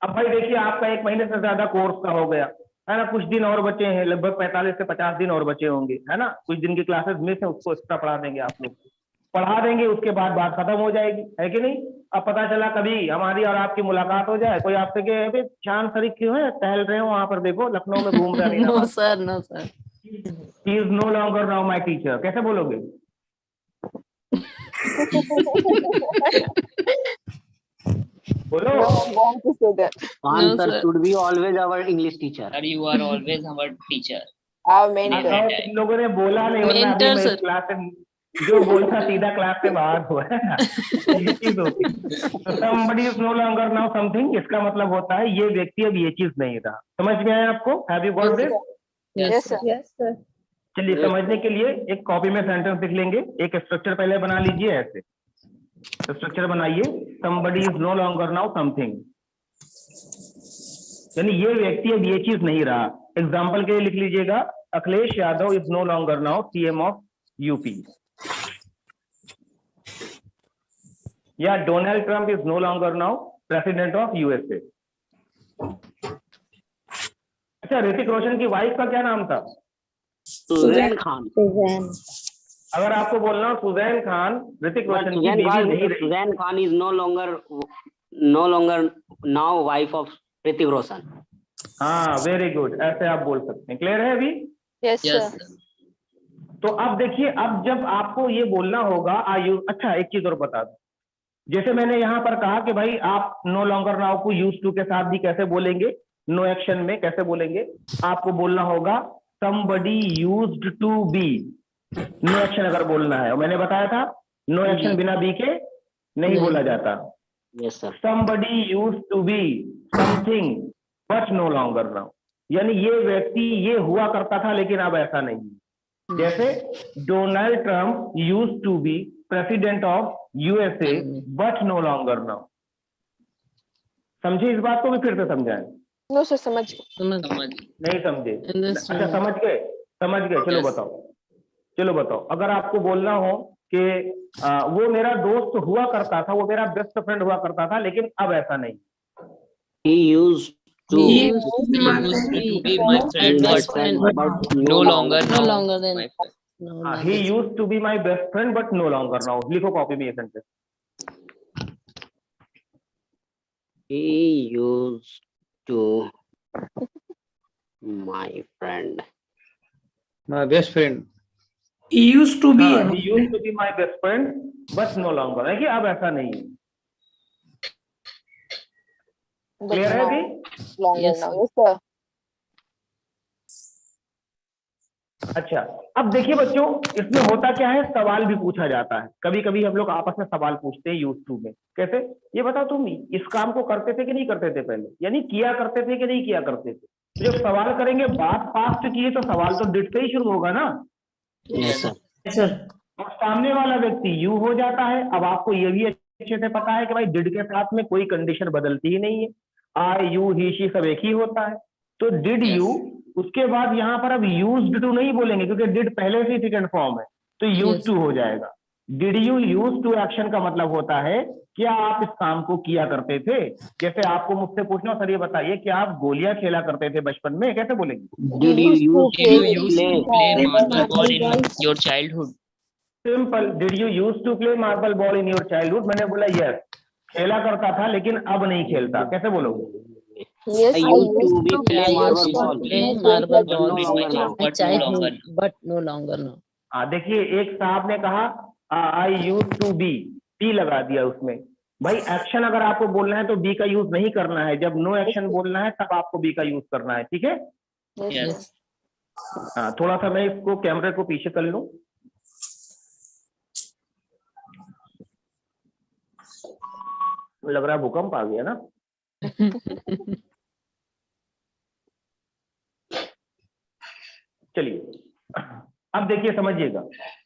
अब भाई देखिए, आपका 1 महीने से ज्यादा कोर्स का हो गया है ना, कुछ दिन और बचे हैं, लगभग 45 से 50 दिन और बचे होंगे, है ना, कुछ दिन की क्लासेस मिस है, उसको एक्स्ट्रा पढ़ा देंगे, आप लोग पढ़ा देंगे, उसके बाद बात खत्म हो जाएगी, है कि नहीं। अब पता चला कभी हमारी और आपकी मुलाकात हो जाए, कोई आपसे कहे चांद शरीफ क्यों है, टहल रहे हो वहां पर, देखो लखनऊ में घूम रहे No हैं, sir, no sir. He is no longer now my teacher, कैसे बोलोगे? बोलो। no, want to say that. No sir. should be always our English teacher. Sir, you are always our teacher. Our mentor. और तुम लोगों ने बोला नहीं, वरना अभी Mentor, मैं sir. क्लास से जो बोलता सीधा क्लास से बाहर हुआ है ना, ये चीज होती है। तो somebody is no longer now something, इसका मतलब होता है ये व्यक्ति अब ये चीज नहीं रहा। समझ में आया आपको? Have you got this? Yes, sir. Yes sir. चलिए समझने के लिए एक कॉपी में सेंटेंस लिख लेंगे, एक स्ट्रक्चर पहले बना लीजिए, ऐसे स्ट्रक्चर बनाइए, somebody is no longer now something, यानी ये व्यक्ति अब ये चीज नहीं रहा। एग्जाम्पल के लिए लिख लीजिएगा, Akhilesh Yadav is no longer now CM of UP, या Donald Trump is no longer now president of USA. अच्छा, ऋतिक रोशन की वाइफ का क्या नाम था? Suzanne Khan. सुजैन। अगर आपको बोलना हो सुजैन खान, ऋतिक रोशन की बीवी नहीं रही। Suzanne Khan is no longer now wife of Hrithik Roshan. हाँ, वेरी गुड, ऐसे आप बोल सकते हैं। क्लियर है अभी? Yes, Yes, sir. sir. तो अब देखिए, अब जब आपको ये बोलना होगा आयु, अच्छा एक चीज और बता दूं, जैसे मैंने यहाँ पर कहा कि भाई आप नो लॉन्गर नाउ को यूज टू के साथ भी कैसे बोलेंगे, नो एक्शन में कैसे बोलेंगे, आपको बोलना होगा somebody used to be, no action अगर बोलना है, और मैंने बताया था नो एक्शन बिना बी के नहीं बोला जाता। Yes sir. somebody used to be something but no longer now, यानी ये व्यक्ति ये हुआ करता था लेकिन अब ऐसा नहीं। जैसे Donald Trump used to be president of USA but no longer now. समझे इस बात को भी फिर से समझाएं? नो सर, समझ गए। समझ नहीं समझे? Understood. अच्छा समझ गए, समझ गए। चलो Yes. बताओ, चलो बताओ, अगर आपको बोलना हो कि वो मेरा दोस्त हुआ करता था, वो मेरा बेस्ट फ्रेंड हुआ करता था लेकिन अब ऐसा नहीं। He used to He He used to be used my to friend. be be my friend, best but friend, but no longer no now. longer than my friend. no हाँ, longer. he used to be my best friend but no longer now। लिखो copy में ये sentence. he used to my friend My best friend. He used to be हाँ, my he used to be my best friend but no longer, है कि अब ऐसा नहीं है। But क्लियर है now, कि? longer Yes, now. sir. Yes, sir. अच्छा, अब देखिए बच्चों, इसमें होता क्या है, सवाल भी पूछा जाता है। कभी कभी हम लोग आपस में सवाल पूछते हैं यूज टू में। कैसे? ये बताओ तुम इस काम को करते थे कि नहीं करते थे पहले, यानी किया करते थे कि नहीं किया करते थे। तो जब सवाल करेंगे बात पास्ट की है तो सवाल तो डिड से ही शुरू होगा ना। yes sir sir. और सामने वाला व्यक्ति यू हो जाता है। अब आपको ये भी अच्छे से पता है कि भाई डिड के साथ में कोई कंडीशन बदलती ही नहीं है, आई यू ही शी सब एक ही होता है। तो डिड Yes. यू, उसके बाद यहाँ पर अब यूज्ड टू नहीं बोलेंगे क्योंकि डिड पहले से ही सेकंड फॉर्म है, तो यूज Yes. टू हो जाएगा। Did you use to action का मतलब होता है क्या आप इस काम को किया करते थे। जैसे आपको मुझसे पूछना, सर ये बताइए कि आप गोलियां खेला करते थे बचपन में, कैसे बोलेंगे? did you use Did you to used to play play marble ball in your childhood? Simple, did you use to play marble ball in your childhood. मैंने बोला यस, खेला करता था लेकिन अब नहीं खेलता, कैसे बोलोगे? Yes, I I used to used be to play I marble used to ball play Yes, marble yes, but ball no in longer my now in but no childhood, longer. but no longer now. हाँ देखिए, एक साहब ने कहा आई use to be, T लगा दिया उसमें। भाई एक्शन अगर आपको बोलना है तो बी का यूज नहीं करना है, जब नो एक्शन बोलना है तब आपको बी का यूज करना है, ठीक है? Yes, Yes. sir. हाँ, थोड़ा सा मैं इसको कैमरे को पीछे कर लूं। लग रहा है भूकंप आ गया ना। चलिए अब देखिए, समझिएगा।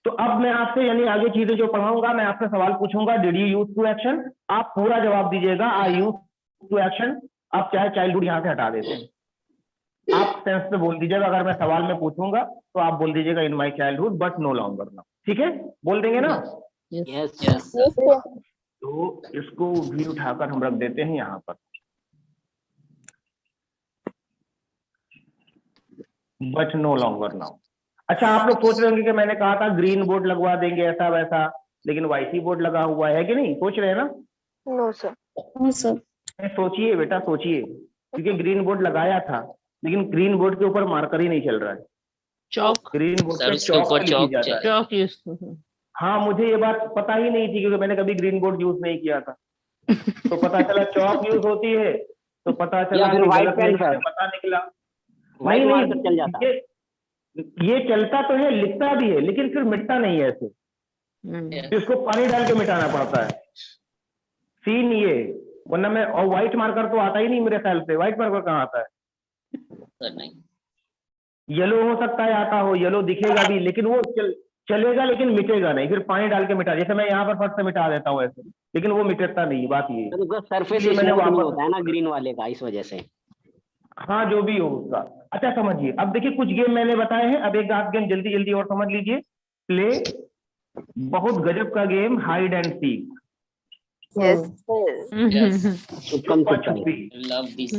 तो अब मैं आपसे यानी आगे चीजें जो पढ़ाऊंगा, मैं आपसे सवाल पूछूंगा, did you use to action, आप पूरा जवाब दीजिएगा आई यूज टू एक्शन। आप चाहे चाइल्डहुड यहाँ से हटा देते हैं, आप सेंस पे बोल दीजिएगा। अगर मैं सवाल में पूछूंगा तो आप बोल दीजिएगा in my childhood but no longer now, ठीक है? बोल देंगे ना? Yes. yes Yes. sir Yes, sir. तो इसको भी उठाकर हम रख देते हैं यहाँ पर, बट नो लॉन्गर नाउ। अच्छा, आप लोग सोच रहे होंगे कि मैंने कहा था ग्रीन बोर्ड लगवा देंगे ऐसा वैसा, लेकिन व्हाइट ही बोर्ड लगा हुआ है कि नहीं, सोच रहे हैं ना? No, sir. सोचिए बेटा, सोचिए, क्योंकि ग्रीन बोर्ड लगाया था लेकिन ग्रीन बोर्ड के ऊपर मार्कर ही नहीं चल रहा है। Chalk. ग्रीन बोर्ड सर पे उसके चौक ऊपर लिखी चौक जाता है। Chalk used to. हाँ, मुझे ये बात पता ही नहीं थी क्योंकि मैंने कभी ग्रीन बोर्ड यूज नहीं किया था। तो पता चला चौक यूज होती है, तो पता चला या फिर कि white गलत pen, नहीं सर। है, पता निकला। व्हाइट नहीं मार्कर चल जाता है। ये चलता तो है, लिखता भी है, लेकिन फिर मिटता नहीं है ऐसे, Yes. तो इसको पानी डाल के मिटाना पड़ता है। सीन ये, वरना मैं, और व्हाइट मार्कर तो आता ही नहीं मेरे ख्याल से। व्हाइट मार्कर कहाँ आता है? सर नहीं। येलो हो सकता है आता हो, येलो दिखेगा भी, लेकिन वो चलेगा लेकिन मिटेगा नहीं, फिर पानी डाल के मिटा। जैसे मैं यहाँ पर फर्स्ट से मिटा देता हूँ ऐसे, लेकिन वो मिटता नहीं, बात ये है। तो उसका सरफेस इसलिए मैंने स्मूथ नहीं वापस- होता है ना ग्रीन वाले का, इस वजह से। हाँ, जो भी हो उसका। अच्छा समझिए, अब देखिए कुछ गेम मैंने बताए हैं, अब एक आध गेम जल्दी जल्दी और समझ लीजिए। प्ले, बहुत गजब का game, hide and seek. Yes, sir. Yes. छुपम छुपा छुपाई। छुपी। Love this.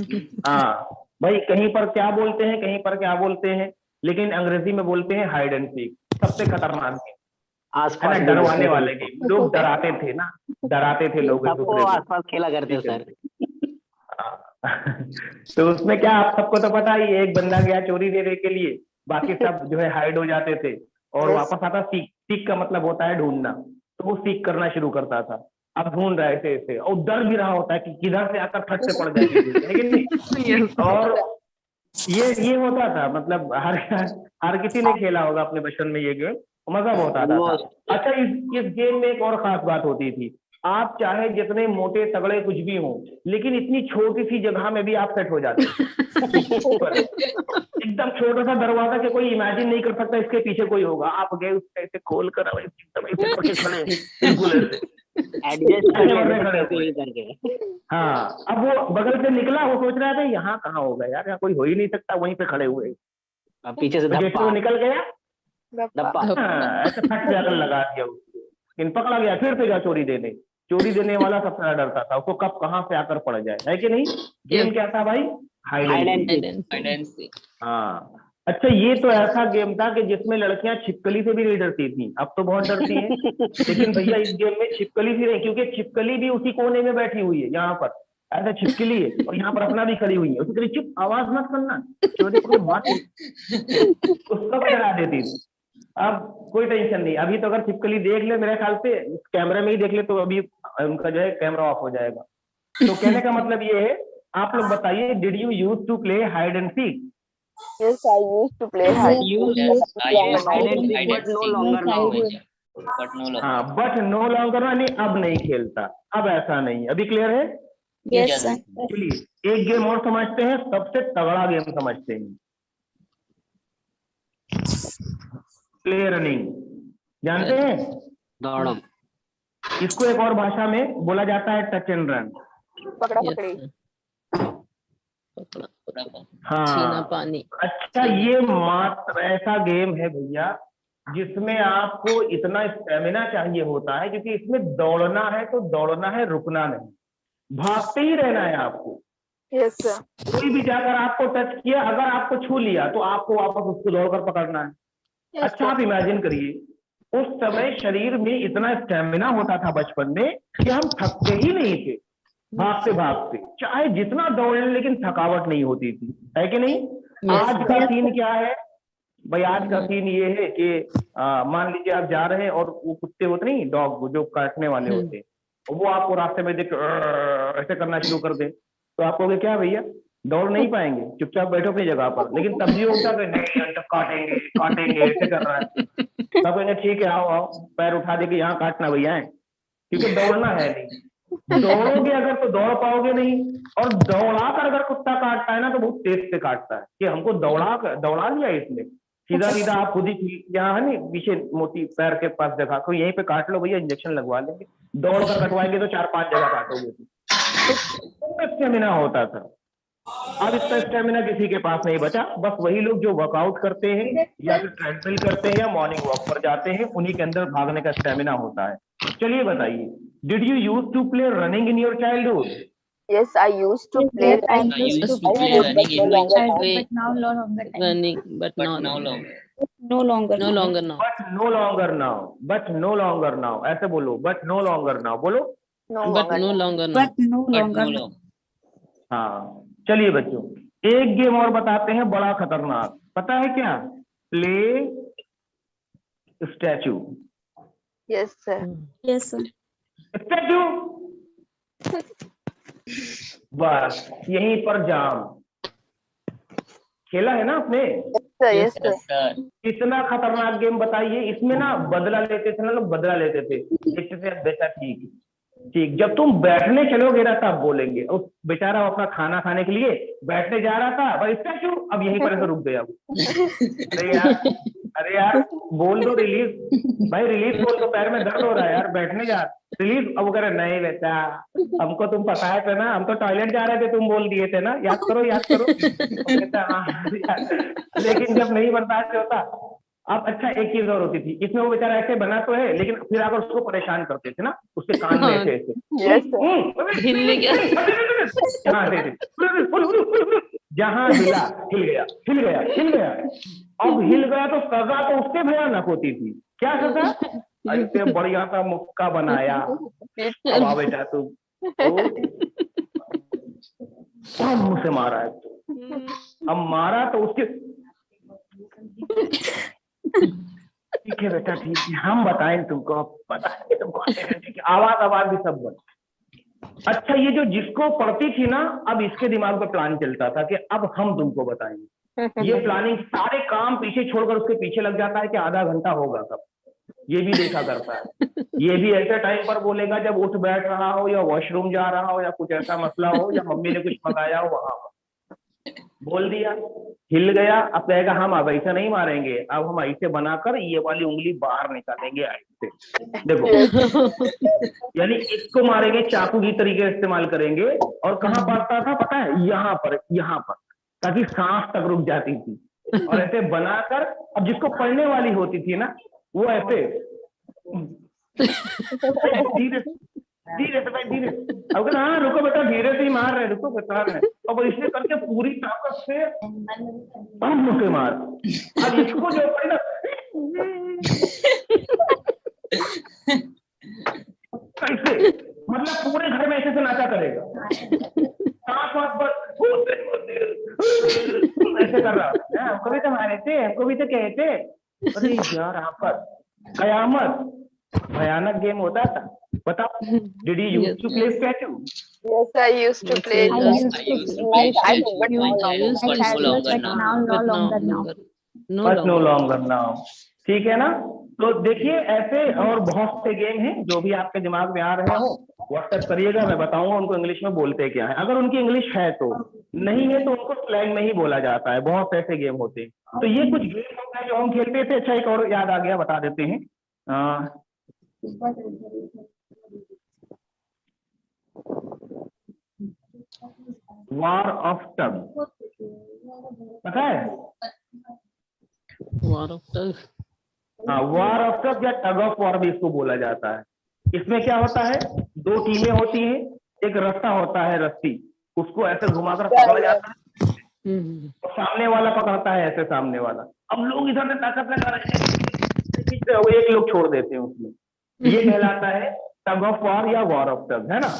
हाँ भाई, कहीं पर क्या बोलते हैं, कहीं पर क्या बोलते हैं, लेकिन अंग्रेजी में बोलते हैं हाइड एंड सीक। सबसे खतरनाक गेम है ना, आसपास डरवाने वाले गेम। लोग डराते थे ना, डराते थे लोग एक सबको दूसरे को। आसपास खेला करते सर। तो उसमें क्या, आप सबको तो पता ही है, एक बंदा गया चोरी देने के लिए, बाकी सब जो है हाइड हो जाते थे और Yes. वापस आता सीख। सीख का मतलब होता है ढूंढना, तो वो सीख करना शुरू करता था। आप ढूंढ रहे थे इसे और डर भी रहा होता है कि किधर से आकर फट से पड़ जाएगी, है कि नहीं? और ये होता था, मतलब हर किसी ने खेला होगा अपने बचपन में ये गेम, मजा बहुत आता था। अच्छा, इस गेम में एक और खास बात होती थी, आप चाहे जितने मोटे तगड़े कुछ भी हो, लेकिन इतनी छोटी सी जगह में भी आप सेट हो जाते एकदम छोटा सा दरवाजा के कोई इमेजिन नहीं कर सकता इसके पीछे कोई होगा, आप गए उसको ऐसे खोल कर एकदम ऐसे करके खड़े, बिल्कुल ऐसे। हाँ, अब वो बगल से निकला, वो सोच रहा था यहाँ कहाँ होगा यार, यहाँ कोई हो ही नहीं सकता, वहीं पे खड़े हुए, पीछे से जैसे वो निकल गया डब्बा ऐसे फट जाकर लगा दिया उसको, लेकिन पकड़ा गया, फिर से गया चोरी देने। चोरी देने वाला सबसे ज्यादा डरता था, उसको कब कहाँ से आकर पड़ जाए, है कि नहीं? गेम क्या था भाई? Hide and seek. हाँ, अच्छा, ये तो ऐसा गेम था कि जिसमें लड़कियां छिपकली से भी नहीं डरती थी, अब तो बहुत डरती हैं, लेकिन भैया इस गेम में छिपकली भी नहीं, क्योंकि छिपकली भी उसी कोने में बैठी हुई है, यहाँ पर ऐसा छिपकली है, और यहाँ पर अपना भी खड़ी हुई है, उसकी चुप, आवाज मत करना, चोरी पकड़ मार उसको भी डरा देती थी। अब कोई टेंशन नहीं, अभी तो अगर छिपकली देख ले, मेरे ख्याल से कैमरे में ही देख ले, तो अभी उनका जो है कैमरा ऑफ हो जाएगा। तो कहने का मतलब ये है, आप लोग बताइए, did you use to play hide and seek? Yes, I used to play hide and seek, but no longer now. हाँ, बट नो लॉन्गर, यानी अब नहीं खेलता, अब ऐसा नहीं। अभी क्लियर है? Yes, sir. चलिए एक गेम और समझते हैं, सबसे तगड़ा गेम समझते हैं, प्ले रनिंग। जानते हैं? दौड़म। इसको एक और भाषा में बोला जाता है टच एंड रन। पकड़ा पकड़ी। हाँ, पानी। अच्छा, ये मात्र ऐसा गेम है भैया जिसमें आपको इतना स्टेमिना चाहिए होता है, क्योंकि इसमें दौड़ना है तो दौड़ना है, रुकना नहीं, भागते ही रहना है आपको। Yes, sir. कोई भी जाकर आपको टच किया, अगर आपको छू लिया तो आपको वापस उसको दौड़कर पकड़ना है। Yes, अच्छा, आप इमेजिन करिए, उस समय शरीर में इतना स्टेमिना होता था बचपन में कि हम थकते ही नहीं थे, भागते भागते चाहे जितना दौड़ लें, लेकिन थकावट नहीं होती थी, है कि नहीं? आज का सीन क्या है भाई? आज का सीन ये है कि मान लीजिए आप जा रहे हैं और वो कुत्ते होते नहीं, डॉग जो काटने वाले होते हैं, वो आपको रास्ते में देख ऐसे करना शुरू कर दे, तो आप कहोगे क्या भैया, दौड़ नहीं पाएंगे, चुपचाप बैठो अपनी जगह पर। लेकिन तब भी होता है नहीं, काटेंगे काटेंगे, ऐसे कर रहा है, तब कहेंगे ठीक है, आओ आओ, पैर उठा दे के यहाँ काटना भैया है, क्योंकि दौड़ना है नहीं। दौड़ोगे अगर तो दौड़ पाओगे नहीं, और दौड़ा कर अगर कुत्ता काटता है ना तो बहुत तेज से काटता है, कि हमको दौड़ा लिया इसने, सीधा सीधा आप खुद ही यहाँ है नहीं, पीछे मोटी पैर के पास जगह को यहीं पे काट लो भैया, इंजेक्शन लगवा लेंगे। दौड़ कर कटवाएंगे तो 4-5 जगह काटोगे, तो स्टेमिना होता था। अब इतना स्टेमिना किसी के पास नहीं बचा, बस वही लोग जो वर्कआउट करते हैं या फिर ट्रेडमिल करते हैं या मॉर्निंग वॉक पर जाते हैं, उन्हीं के अंदर भागने का स्टेमिना होता है। चलिए बताइए, did you use to play running in your childhood? Yes, I used to play running, but now no longer. Running, but no longer. No longer. No longer now. But no longer now. But no longer now. ऐसे बोलो, but no longer now बोलो। But no longer now. But no longer. हाँ, चलिए बच्चों, एक game और बताते हैं, बड़ा खतरनाक, पता है क्या? Play statue. Yes, sir. Yes, sir. Statue, बस यहीं पर जाम। खेला है ना आपने? Yes, sir. कितना खतरनाक गेम बताइए। इसमें ना बदला लेते थे ना लोग, बदला लेते थे, देखते थे बेटा ठीक ठीक, जब तुम बैठने चलोगे ना तब बोलेंगे। उस बेचारा अपना खाना खाने के लिए बैठने जा रहा था, भाई स्टैचू, अब यहीं पर ऐसे रुक गया वो। अरे यार बोल दो रिलीज, भाई रिलीज बोल दो, पैर में दर्द हो रहा है यार, बैठने जा, रिलीज। अब वो कह रहे नहीं बेटा, हमको तुम बताए थे ना, हम तो टॉयलेट जा रहे थे, तुम बोल दिए थे ना, याद करो याद करो। कहता हाँ, लेकिन जब नहीं बर्दाश्त होता। अब अच्छा, एक चीज और होती थी इसमें, वो बेचारा ऐसे बना तो है, लेकिन फिर अगर उसको परेशान करते थे ना, उसके कान में ऐसे जहां हिला हिल गया हिल गया हिल गया। अब हिल गया तो सजा तो उससे भयानक होती थी। क्या सजा? ऐसे बढ़िया सा मुक्का बनाया, अब बेटा तुम मुंह से मारा है, अब मारा तो उसके ठीक है बेटा ठीक है, हम बताएं तुमको, अब पता है एकदम कॉन्फिडेंट की आवाज भी सब बंद। अच्छा, ये जो जिसको पढ़ती थी ना, अब इसके दिमाग में प्लान चलता था कि अब हम तुमको बताएंगे। ये प्लानिंग सारे काम पीछे छोड़कर उसके पीछे लग जाता है कि आधा घंटा होगा कब, ये भी देखा करता है। ये भी ऐसे टाइम पर बोलेगा जब उठ बैठ रहा हो या वॉशरूम जा रहा हो या कुछ ऐसा मसला हो या मम्मी ने कुछ मंगाया हो, वहां पर बोल दिया, हिल गया। अब कहेगा हम अब ऐसा नहीं मारेंगे, अब हम ऐसे बनाकर ये वाली उंगली बाहर निकालेंगे ऐसे, देखो। यानी इसको मारेंगे, चाकू की तरीके इस्तेमाल करेंगे। और कहाँ पड़ता था पता है? यहाँ पर, ताकि सांस तक रुक जाती थी। और ऐसे बनाकर, अब जिसको पढ़ने वाली होती थी ना, वो ऐसे धीरे धीरे से भाई धीरे, अब कहना हाँ रुको बेटा, धीरे से ही मार रहे, रुको बता रहे। और इसलिए करके पूरी ताकत से मुके मार। अब इसको जो है ना, कैसे मतलब पूरे घर में ऐसे से नाचा करेगा, ऐसे कर रहा है। हमको भी तो मारे थे, हमको भी तो कहते। अरे यार, यहाँ पर कयामत भयानक गेम होता था। बताओ, did you use to play statue? Yes, I used to play. I used to play statue, but You no used longer. to no play, longer but now. now no longer now. But no longer now. ठीक है ना? तो देखिए, ऐसे और बहुत से game हैं जो भी आपके दिमाग में आ रहे हो, व्हाट्सएप करिएगा, मैं बताऊंगा उनको इंग्लिश में बोलते क्या है। अगर उनकी इंग्लिश है तो, नहीं है तो उनको स्लैंग में ही बोला जाता है। बहुत ऐसे गेम होते हैं। तो ये कुछ गेम होते हैं जो हम खेलते थे। अच्छा, एक और याद आ गया, बता देते हैं। वॉर ऑफ टग, पता है? War of Tug. हाँ, वॉर ऑफ टग या टग ऑफ वॉर भी इसको बोला जाता है। इसमें क्या होता है? दो टीमें होती हैं, एक रास्ता होता है, रस्सी, उसको ऐसे घुमाकर पकड़ा जाता है, और सामने वाला पकड़ता है ऐसे, सामने वाला। अब लोग इधर से ताकत लगा रहे हैं, एक लोग छोड़ देते हैं उसमें। ये कहलाता है tug of war or war of tug, है ना?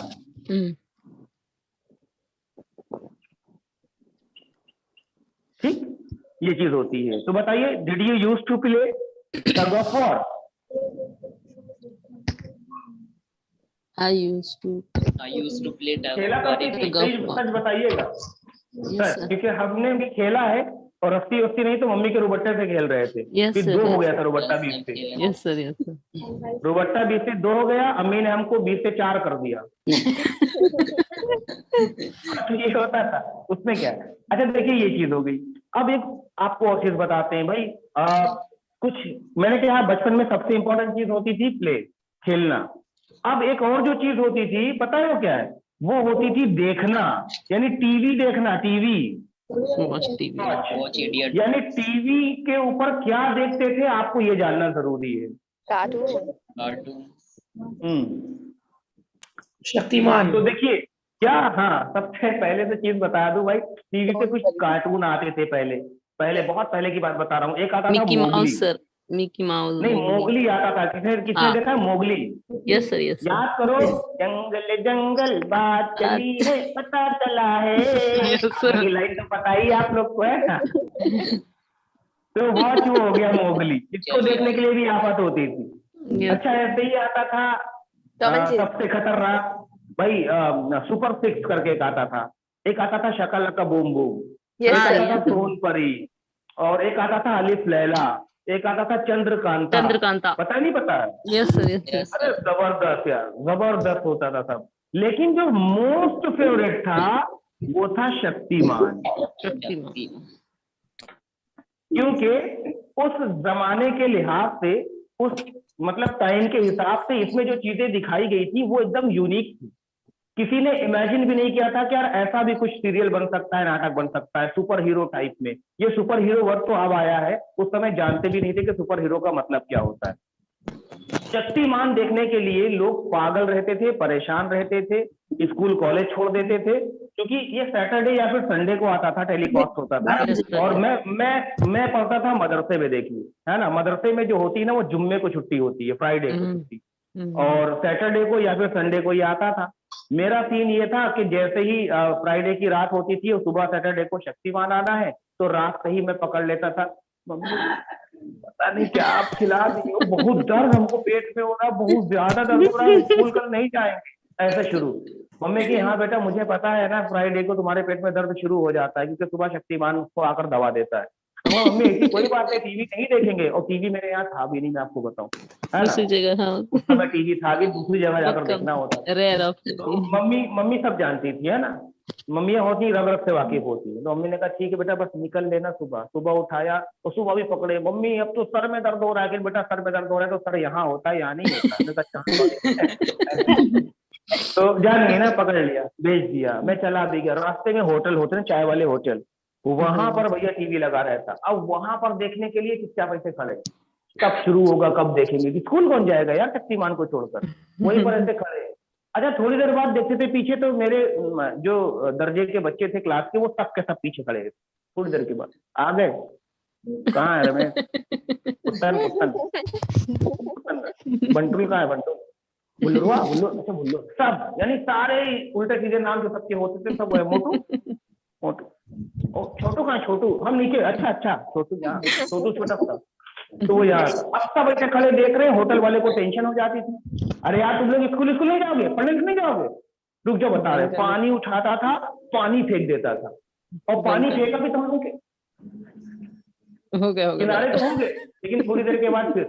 ठीक, ये चीज होती है। तो बताइए, did you use to play tug of war? I used to. play tug खेला of war करती in थी? Tug of war. सच बताइएगा Yes, सर, sir. क्योंकि हमने भी खेला है। और रस्सी वस्ती नहीं तो मम्मी के रुबट्टे से खेल रहे थे। Yes, फिर sir, 2 हो yes, गया sir. था रुबट्टा 20 से। Yes, sir. Yes, sir. रुबट्टा 20 से 2 हो गया, अम्मी ने हमको 20 से 4 कर दिया। तो ये होता था, उसमें क्या है। अच्छा देखिए, ये चीज हो गई। अब एक आपको और चीज बताते हैं भाई। कुछ मैंने कहा बचपन में सबसे इंपॉर्टेंट चीज होती थी प्ले, खेलना। अब एक और जो चीज होती थी, पता है वो क्या है? वो होती थी देखना, यानी टीवी देखना। TV Watch TV. watch idiot यानी टीवी के ऊपर क्या देखते थे, आपको ये जानना जरूरी है। Cartoon. cartoon शक्तिमान। तो देखिए क्या, हाँ, सबसे पहले तो चीज बता दूं भाई, टीवी पे कुछ कार्टून आते थे पहले बहुत पहले की बात बता रहा हूँ। एक आता था Mickey Mowgli. Mouse, sir. Mickey Mouse. नहीं, मोगली आता था। किसने हाँ। देखा है Mowgli? Yes, sir. Yes, sir. याद करो, जंगल जंगल बात चली है, पता चला है। Yes, sir. ये लाइन तो पता ही आप लोग को है ना। तो बहुत वो हो गया मोगली, इसको देखने के लिए भी आफत होती थी। Yes. अच्छा, ऐसे ही आता था Tom and Jerry. सबसे खतरनाक भाई, सुपर 6 करके एक आता था। एक आता था शकल का बूम बूम, Yes, एक sir. आता था सोन परी, और एक आता था अलिफ लैला, एक आता था चंद्रकांता। चंद्रकांता. पता नहीं पता है? Yes, sir. Yes, sir. yes अरे जबरदस्त यार, जबरदस्त होता था सब। लेकिन जो मोस्ट फेवरेट था वो था शक्तिमान, शक्तिमान. क्योंकि उस जमाने के लिहाज से, उस मतलब टाइम के हिसाब से इसमें जो चीजें दिखाई गई थी वो एकदम यूनिक थी। किसी ने इमेजिन भी नहीं किया था कि यार ऐसा भी कुछ सीरियल बन सकता है, नाटक बन सकता है सुपर हीरो टाइप में। ये सुपर हीरो वर्ड तो अब आया है, उस समय जानते भी नहीं थे कि सुपर हीरो का मतलब क्या होता है। शक्तिमान देखने के लिए लोग पागल रहते थे, परेशान रहते थे, स्कूल कॉलेज छोड़ देते थे, क्योंकि ये सैटरडे या फिर संडे को आता था, टेलीकास्ट होता था। और मैं पढ़ता था मदरसे में, देखिए है ना, मदरसे में जो होती है ना वो जुम्मे को छुट्टी होती है, फ्राइडे को छुट्टी, और सैटरडे को या फिर संडे को ये आता था। मेरा सीन ये था कि जैसे ही फ्राइडे की रात होती थी और सुबह सैटरडे को शक्तिमान आना है, तो रात से ही मैं पकड़ लेता था, पता नहीं क्या आप खिला दिए हो, बहुत दर्द हमको पेट में हो रहा है, बहुत ज्यादा दर्द हो रहा है, स्कूल कल नहीं जाएंगे, ऐसा शुरू। मम्मी की हाँ बेटा मुझे पता है ना, फ्राइडे को तुम्हारे पेट में दर्द शुरू हो जाता है क्योंकि सुबह शक्तिमान उसको आकर दवा देता है। तो मम्मी ऐसी कोई बात नहीं, टीवी नहीं देखेंगे, और टीवी मेरे यहाँ था भी नहीं, मैं आपको बताऊं, है ना, दूसरी जगह, हाँ, उस समय टीवी था भी, दूसरी जगह जाकर बहुत देखना होता था। कम, रेयर ऑफ। तो मम्मी सब जानती थी, है ना, मम्मियाँ होती रग रग से वाकिफ होती है। तो मम्मी ने कहा ठीक है बेटा बस निकल लेना, सुबह सुबह उठाया तो सुबह भी पकड़े, मम्मी अब तो सर में दर्द हो रहा है। कि बेटा सर में दर्द हो रहा है तो सर यहाँ होता है, यहाँ नहीं होता। मैंने कहा अच्छा, तो जान गई ना, पकड़ लिया, भेज दिया, मैं चला भी गया। रास्ते में होटल होते हैं, चाय वाले होटल, वहां पर भैया टीवी लगा रहता। अब वहां पर देखने के लिए चुपचाप ऐसे खड़े, कब शुरू होगा कब देखेंगे, कि स्कूल कौन जाएगा यार शक्तिमान को छोड़कर, वहीं पर ऐसे खड़े। अच्छा थोड़ी देर बाद देखते थे पीछे तो मेरे जो दर्जे के बच्चे थे क्लास के, वो सब के सब पीछे खड़े थे। थोड़ी देर के बाद आ गए, कहाँ है रमेश, बंटू कहाँ है, बंटू, बुल्लुआ, अच्छा बुल्लू, सब यानी सारे उल्टे सीधे नाम जो सबके होते थे सब, मोटू मोटू, ओ छोटू कहाँ, छोटू हम नीचे, अच्छा छोटू यहाँ, छोटू छोटा सा, तो वो यार अब सब ऐसे खड़े देख रहे हैं। होटल वाले को टेंशन हो जाती थी, अरे यार तुम लोग स्कूल नहीं जाओगे, पढ़ने नहीं जाओगे, रुक जाओ बता रहे। पानी उठाता था, पानी फेंक देता था, और पानी फेंका भी तुम लोग हो गया किनारे तो होंगे, लेकिन थोड़ी देर के बाद फिर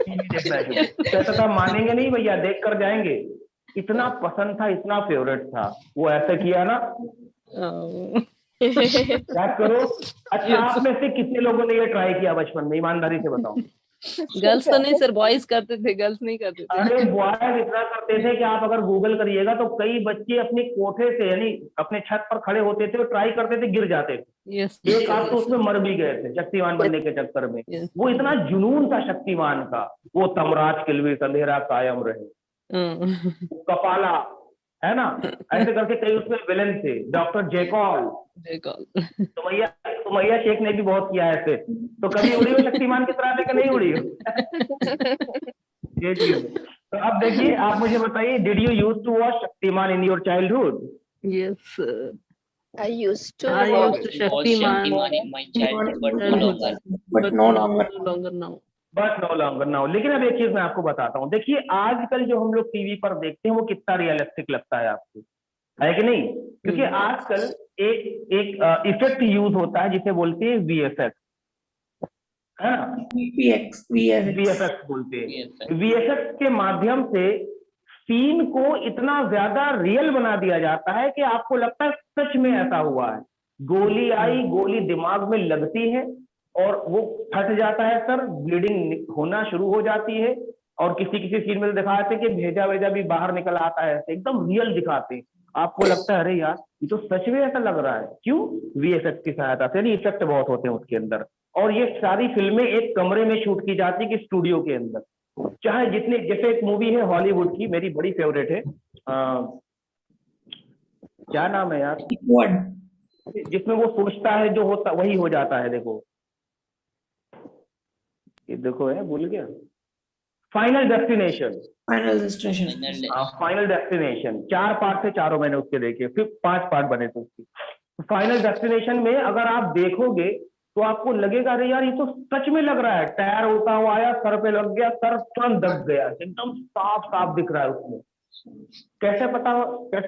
कहता था मानेंगे नहीं भैया, देख कर जाएंगे। इतना पसंद था, इतना फेवरेट था वो, ऐसा किया ना याद करो। अच्छा आप में से कितने लोगों ने ये ट्राई किया बचपन में, ईमानदारी से बताओ। गर्ल्स तो नहीं सर, बॉयज करते थे, गर्ल्स नहीं करते थे। अरे बॉयज इतना करते थे कि आप अगर गूगल करिएगा तो कई बच्चे अपने कोठे से यानी अपने छत पर खड़े होते थे और ट्राई करते थे, गिर जाते थे। यस, एक आप तो उसमें मर भी गए थे शक्तिमान बनने के चक्कर में। वो इतना जुनून था शक्तिमान का, वो तमराज किलविस अंधेरा कायम रहे, कपाला, है ना, ऐसे करके कई उसमें विलन थे, डॉक्टर जेकॉल, सुमैया शेख ने भी बहुत किया है ऐसे। तो कभी उड़ी हो शक्तिमान की तरह लेकर नहीं उड़ी हो? ये चीज। तो अब देखिए आप मुझे बताइए, did you use to watch Shaktimaan in your childhood? Yes I used to I watch used to Shaktiman in my childhood, but no longer. No longer now. But no longer now. लेकिन अब एक चीज मैं आपको बताता हूँ, देखिए आजकल जो हम लोग टीवी पर देखते हैं वो कितना रियलिस्टिक लगता है आपको, है कि नहीं? क्योंकि आजकल एक इफेक्ट यूज होता है जिसे बोलते हैं VFX, है ना, VFX बोलते हैं। VFX के माध्यम से सीन को इतना ज्यादा रियल बना दिया जाता है कि आपको लगता है सच में ऐसा हुआ है। गोली आई, गोली दिमाग में लगती है और वो फट जाता है सर, ब्लीडिंग होना शुरू हो जाती है, और किसी किसी सीन में दिखाते हैं कि भेजा वेजा भी बाहर निकल आता है, एकदम रियल दिखाते हैं। आपको लगता है अरे यार ये तो सच में ऐसा लग रहा है, क्यों? VFX की सहायता से, यानी इफेक्ट बहुत होते हैं उसके अंदर। और ये सारी फिल्में एक कमरे में शूट की जाती है कि स्टूडियो के अंदर, चाहे जितने, जैसे एक मूवी है हॉलीवुड की, मेरी बड़ी फेवरेट है, क्या नाम है यार, जिसमें वो सोचता है जो होता वही हो जाता है, देखो ये देखो है, भूल गया, final destination. Final destination 4 part थे, चारों मैंने उसके देखे, फिर 5 पार्ट बने थे उसके। फाइनल डेस्टिनेशन में अगर आप देखोगे तो आपको लगेगा अरे यार ये तो सच में लग रहा है, टायर उड़ता हुआ आया, सर पे लग गया, सर तुरंत दब गया, एकदम साफ साफ दिख रहा है उसमें। कैसे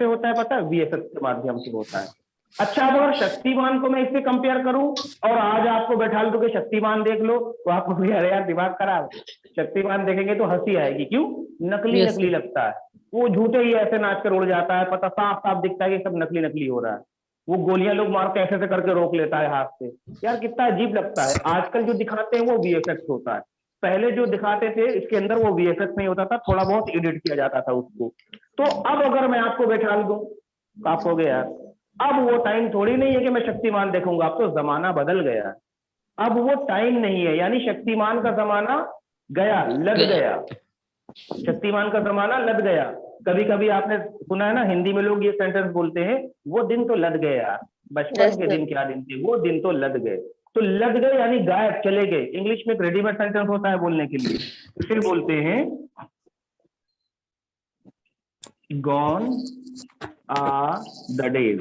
होता है पता है? VFX के माध्यम से होता है। अच्छा अब अगर शक्तिमान को मैं इससे कंपेयर करूं और आज आपको बैठा दूं कि शक्तिमान देख लो, तो आपको भी अरे यार दिमाग खराब, शक्तिमान देखेंगे तो हंसी आएगी, क्यों? नकली नकली लगता है, वो झूठे ही ऐसे नाच कर उड़ जाता है, पता साफ साफ दिखता है कि सब नकली नकली हो रहा है। वो गोलियां लोग मार के ऐसे करके रोक लेता है हाथ से, यार कितना अजीब लगता है। आजकल जो दिखाते हैं वो VFX होता है, पहले जो दिखाते थे इसके अंदर वो VFX नहीं होता था, थोड़ा बहुत एडिट किया जाता था उसको। तो अब अगर मैं आपको बैठा दूं तो आप हो गए यार, अब वो टाइम थोड़ी नहीं है कि मैं शक्तिमान देखूंगा, अब तो जमाना बदल गया, अब वो टाइम नहीं है, यानी शक्तिमान का जमाना गया, लग गया, शक्तिमान का जमाना लग गया। कभी कभी आपने सुना है ना, हिंदी में लोग ये सेंटेंस बोलते हैं, वो दिन तो लग गए यार, बचपन के दिन क्या दिन थे, वो दिन तो लग गए। तो लग गए यानी गायब, चले गए। इंग्लिश में एक रेडीमेड सेंटेंस होता है बोलने के लिए, इसे बोलते हैं gone are the days,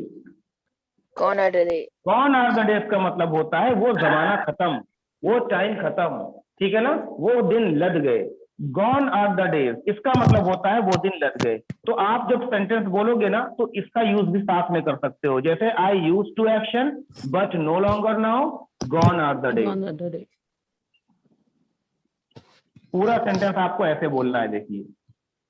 Gone are the days. Gone are the days का मतलब होता है वो जमाना खत्म, वो टाइम खत्म, ठीक है ना, वो दिन लद गए। गॉन आर द डेज इसका मतलब होता है वो दिन लद गए। तो आप जब सेंटेंस बोलोगे ना तो इसका यूज भी साथ में कर सकते हो, जैसे I use to action but no longer now, gone are the days. Gone are the days. पूरा सेंटेंस आपको ऐसे बोलना है, देखिए,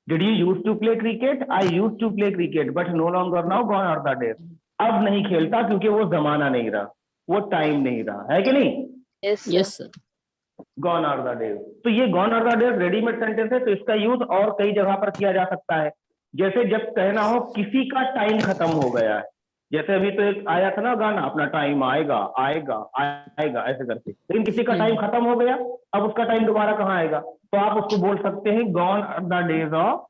did you use to play cricket, I use to play cricket but no longer now, gone are the days. अब नहीं खेलता क्योंकि वो जमाना नहीं रहा, वो टाइम नहीं रहा, है कि नहीं? Yes, sir. Yes, sir. Gone are the days. तो ये gone are the days readymade sentence है, तो इसका यूज और कई जगह पर किया जा सकता है। जैसे जब कहना हो किसी का टाइम खत्म हो गया है, जैसे अभी तो एक आया था ना गाना, अपना टाइम आएगा आएगा आएगा ऐसे करके, लेकिन किसी का टाइम खत्म हो गया, अब उसका टाइम दोबारा कहाँ आएगा? तो आप उसको बोल सकते हैं gone are the days of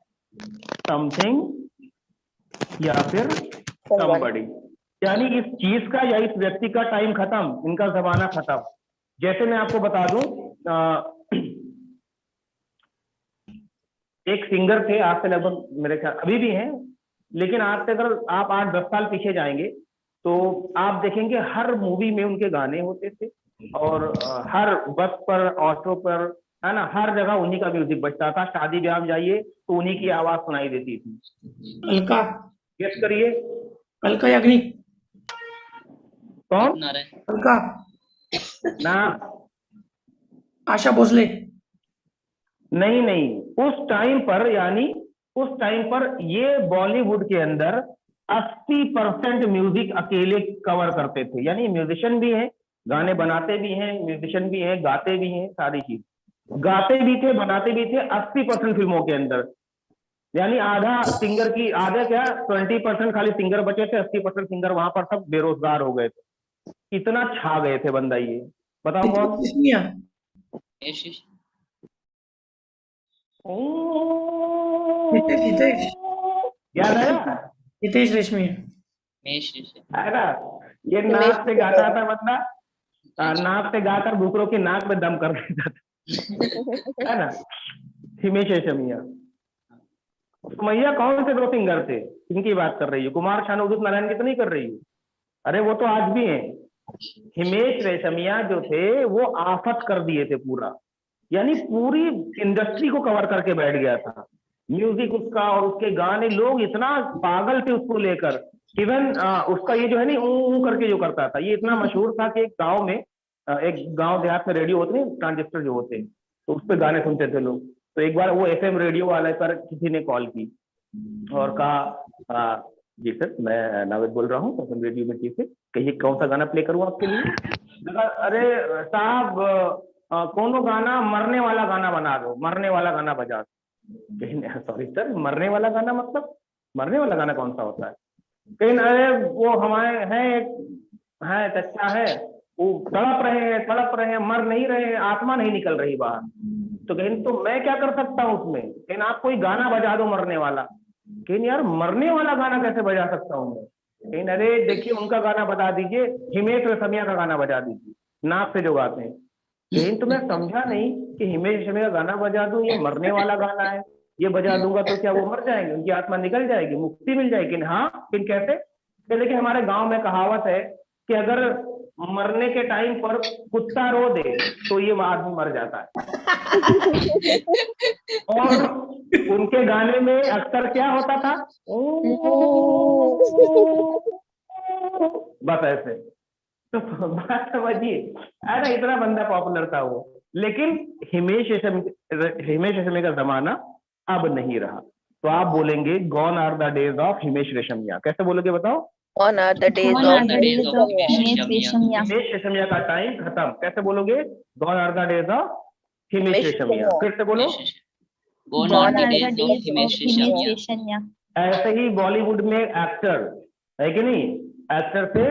something या फिर somebody, यानी इस चीज का या इस व्यक्ति का टाइम खत्म, इनका जमाना खत्म। जैसे मैं आपको बता दूं, एक सिंगर थे, आज से लगभग मेरे ख्याल अभी भी हैं, लेकिन आज से अगर आप 8-10 साल पीछे जाएंगे तो आप देखेंगे हर मूवी में उनके गाने होते थे, और हर बस पर, ऑटो पर, है ना, हर जगह उन्हीं का म्यूजिक बजता था। शादी ब्याह में जाइए तो उन्हीं की आवाज सुनाई देती थी। अलका, गेस करिए अलका याग्निक, कौन? नारायण। अलका, ना, आशा भोसले। नहीं नहीं, उस टाइम पर, यानी उस टाइम पर ये बॉलीवुड के अंदर 80% म्यूजिक अकेले कवर करते थे, यानी म्यूजिशियन भी हैं, गाने बनाते भी हैं, म्यूजिशियन भी हैं, गाते भी हैं, सारी चीज गाते भी थे, बनाते भी थे 80% फिल्मों के अंदर। यानी आधा सिंगर की, आधा क्या 20% खाली सिंगर बचे थे, 80% सिंगर वहां पर सब बेरोजगार हो गए थे। इतना छा गए थे बंदा ये, बताओ कौन? रेशमिया, हितेश, हितेश, याद आया? हितेश रेशमिया। है ना, ये नाक से गाता था बंदा, नाक से गाकर दूसरों की नाक में दम कर देता था, है ना। हिमेश रेशमिया। सुमैया कौन से दो सिंगर थे, इनकी बात कर रही है? कुमार शानू, उदित नारायण की तो नहीं कर रही है? अरे वो तो आज भी हैं। हिमेश रेशमिया जो थे वो आफत कर दिए थे पूरा, यानी पूरी इंडस्ट्री को कवर करके बैठ गया था। म्यूजिक उसका और उसके गाने, लोग इतना पागल थे उसको लेकर। इवन उसका ये जो है ना ऊ करके जो करता था, ये इतना मशहूर था कि एक गांव में, एक गांव देहात में रेडियो होते हैं, ट्रांजिस्टर जो होते हैं, तो उस पर गाने सुनते थे लोग। तो एक बार वो एफएम रेडियो वाले पर किसी ने कॉल की और कहा, जी सर मैं नावेद बोल रहा हूँ एफएम रेडियो में, से कहिए कौन सा गाना प्ले करूँ आपके लिए? लगा, अरे साहब कोनो गाना, मरने वाला गाना बना दो, मरने वाला गाना बजा दो। सॉरी सर, मरने वाला गाना मतलब? मरने वाला गाना कौन सा होता है? कहीं अरे वो हमारे है अच्छा है, वो तड़प रहे हैं, मर नहीं रहे हैं, आत्मा नहीं निकल रही बाहर। तो कहीं तो मैं क्या कर सकता हूँ उसमें? कहीं आप कोई गाना बजा दो मरने वाला। कहीं यार मरने वाला गाना कैसे बजा सकता हूँ मैं? कहीं अरे देखिए उनका गाना बता दीजिए, हिमेश रेशमिया का गाना बजा दीजिए, नाक से जो गाते हैं। लेकिन तो मैं समझा नहीं कि हिमेश रेशमिया का गाना बजा दूं, ये मरने वाला गाना है, ये बजा दूंगा तो क्या वो मर जाएंगे, उनकी आत्मा निकल जाएगी, मुक्ति मिल जाएगी? हाँ, फिर कैसे? तो देखिए हमारे गांव में कहावत है कि अगर मरने के टाइम पर कुत्ता रो दे तो ये आदमी मर जाता है। और उनके गाने में अक्सर क्या होता था? बस ऐसे। तो बात समझिए, अरे इतना बंदा पॉपुलर था वो। लेकिन हिमेश रेशमिया का जमाना अब नहीं रहा, तो आप बोलेंगे gone are the days of Himesh Reshammiya. कैसे बोलोगे बताओ? Gone are the days Gone of are the days of Himesh Himesh Reshamya. Himesh Reshammiya का टाइम खत्म। कैसे बोलोगे? Gone are the days of Himesh Reshammiya. फिर से बोलो। Gone are the days of Himesh Reshamya. ऐसे ही बॉलीवुड में एक्टर है कि नहीं, एक्टर थे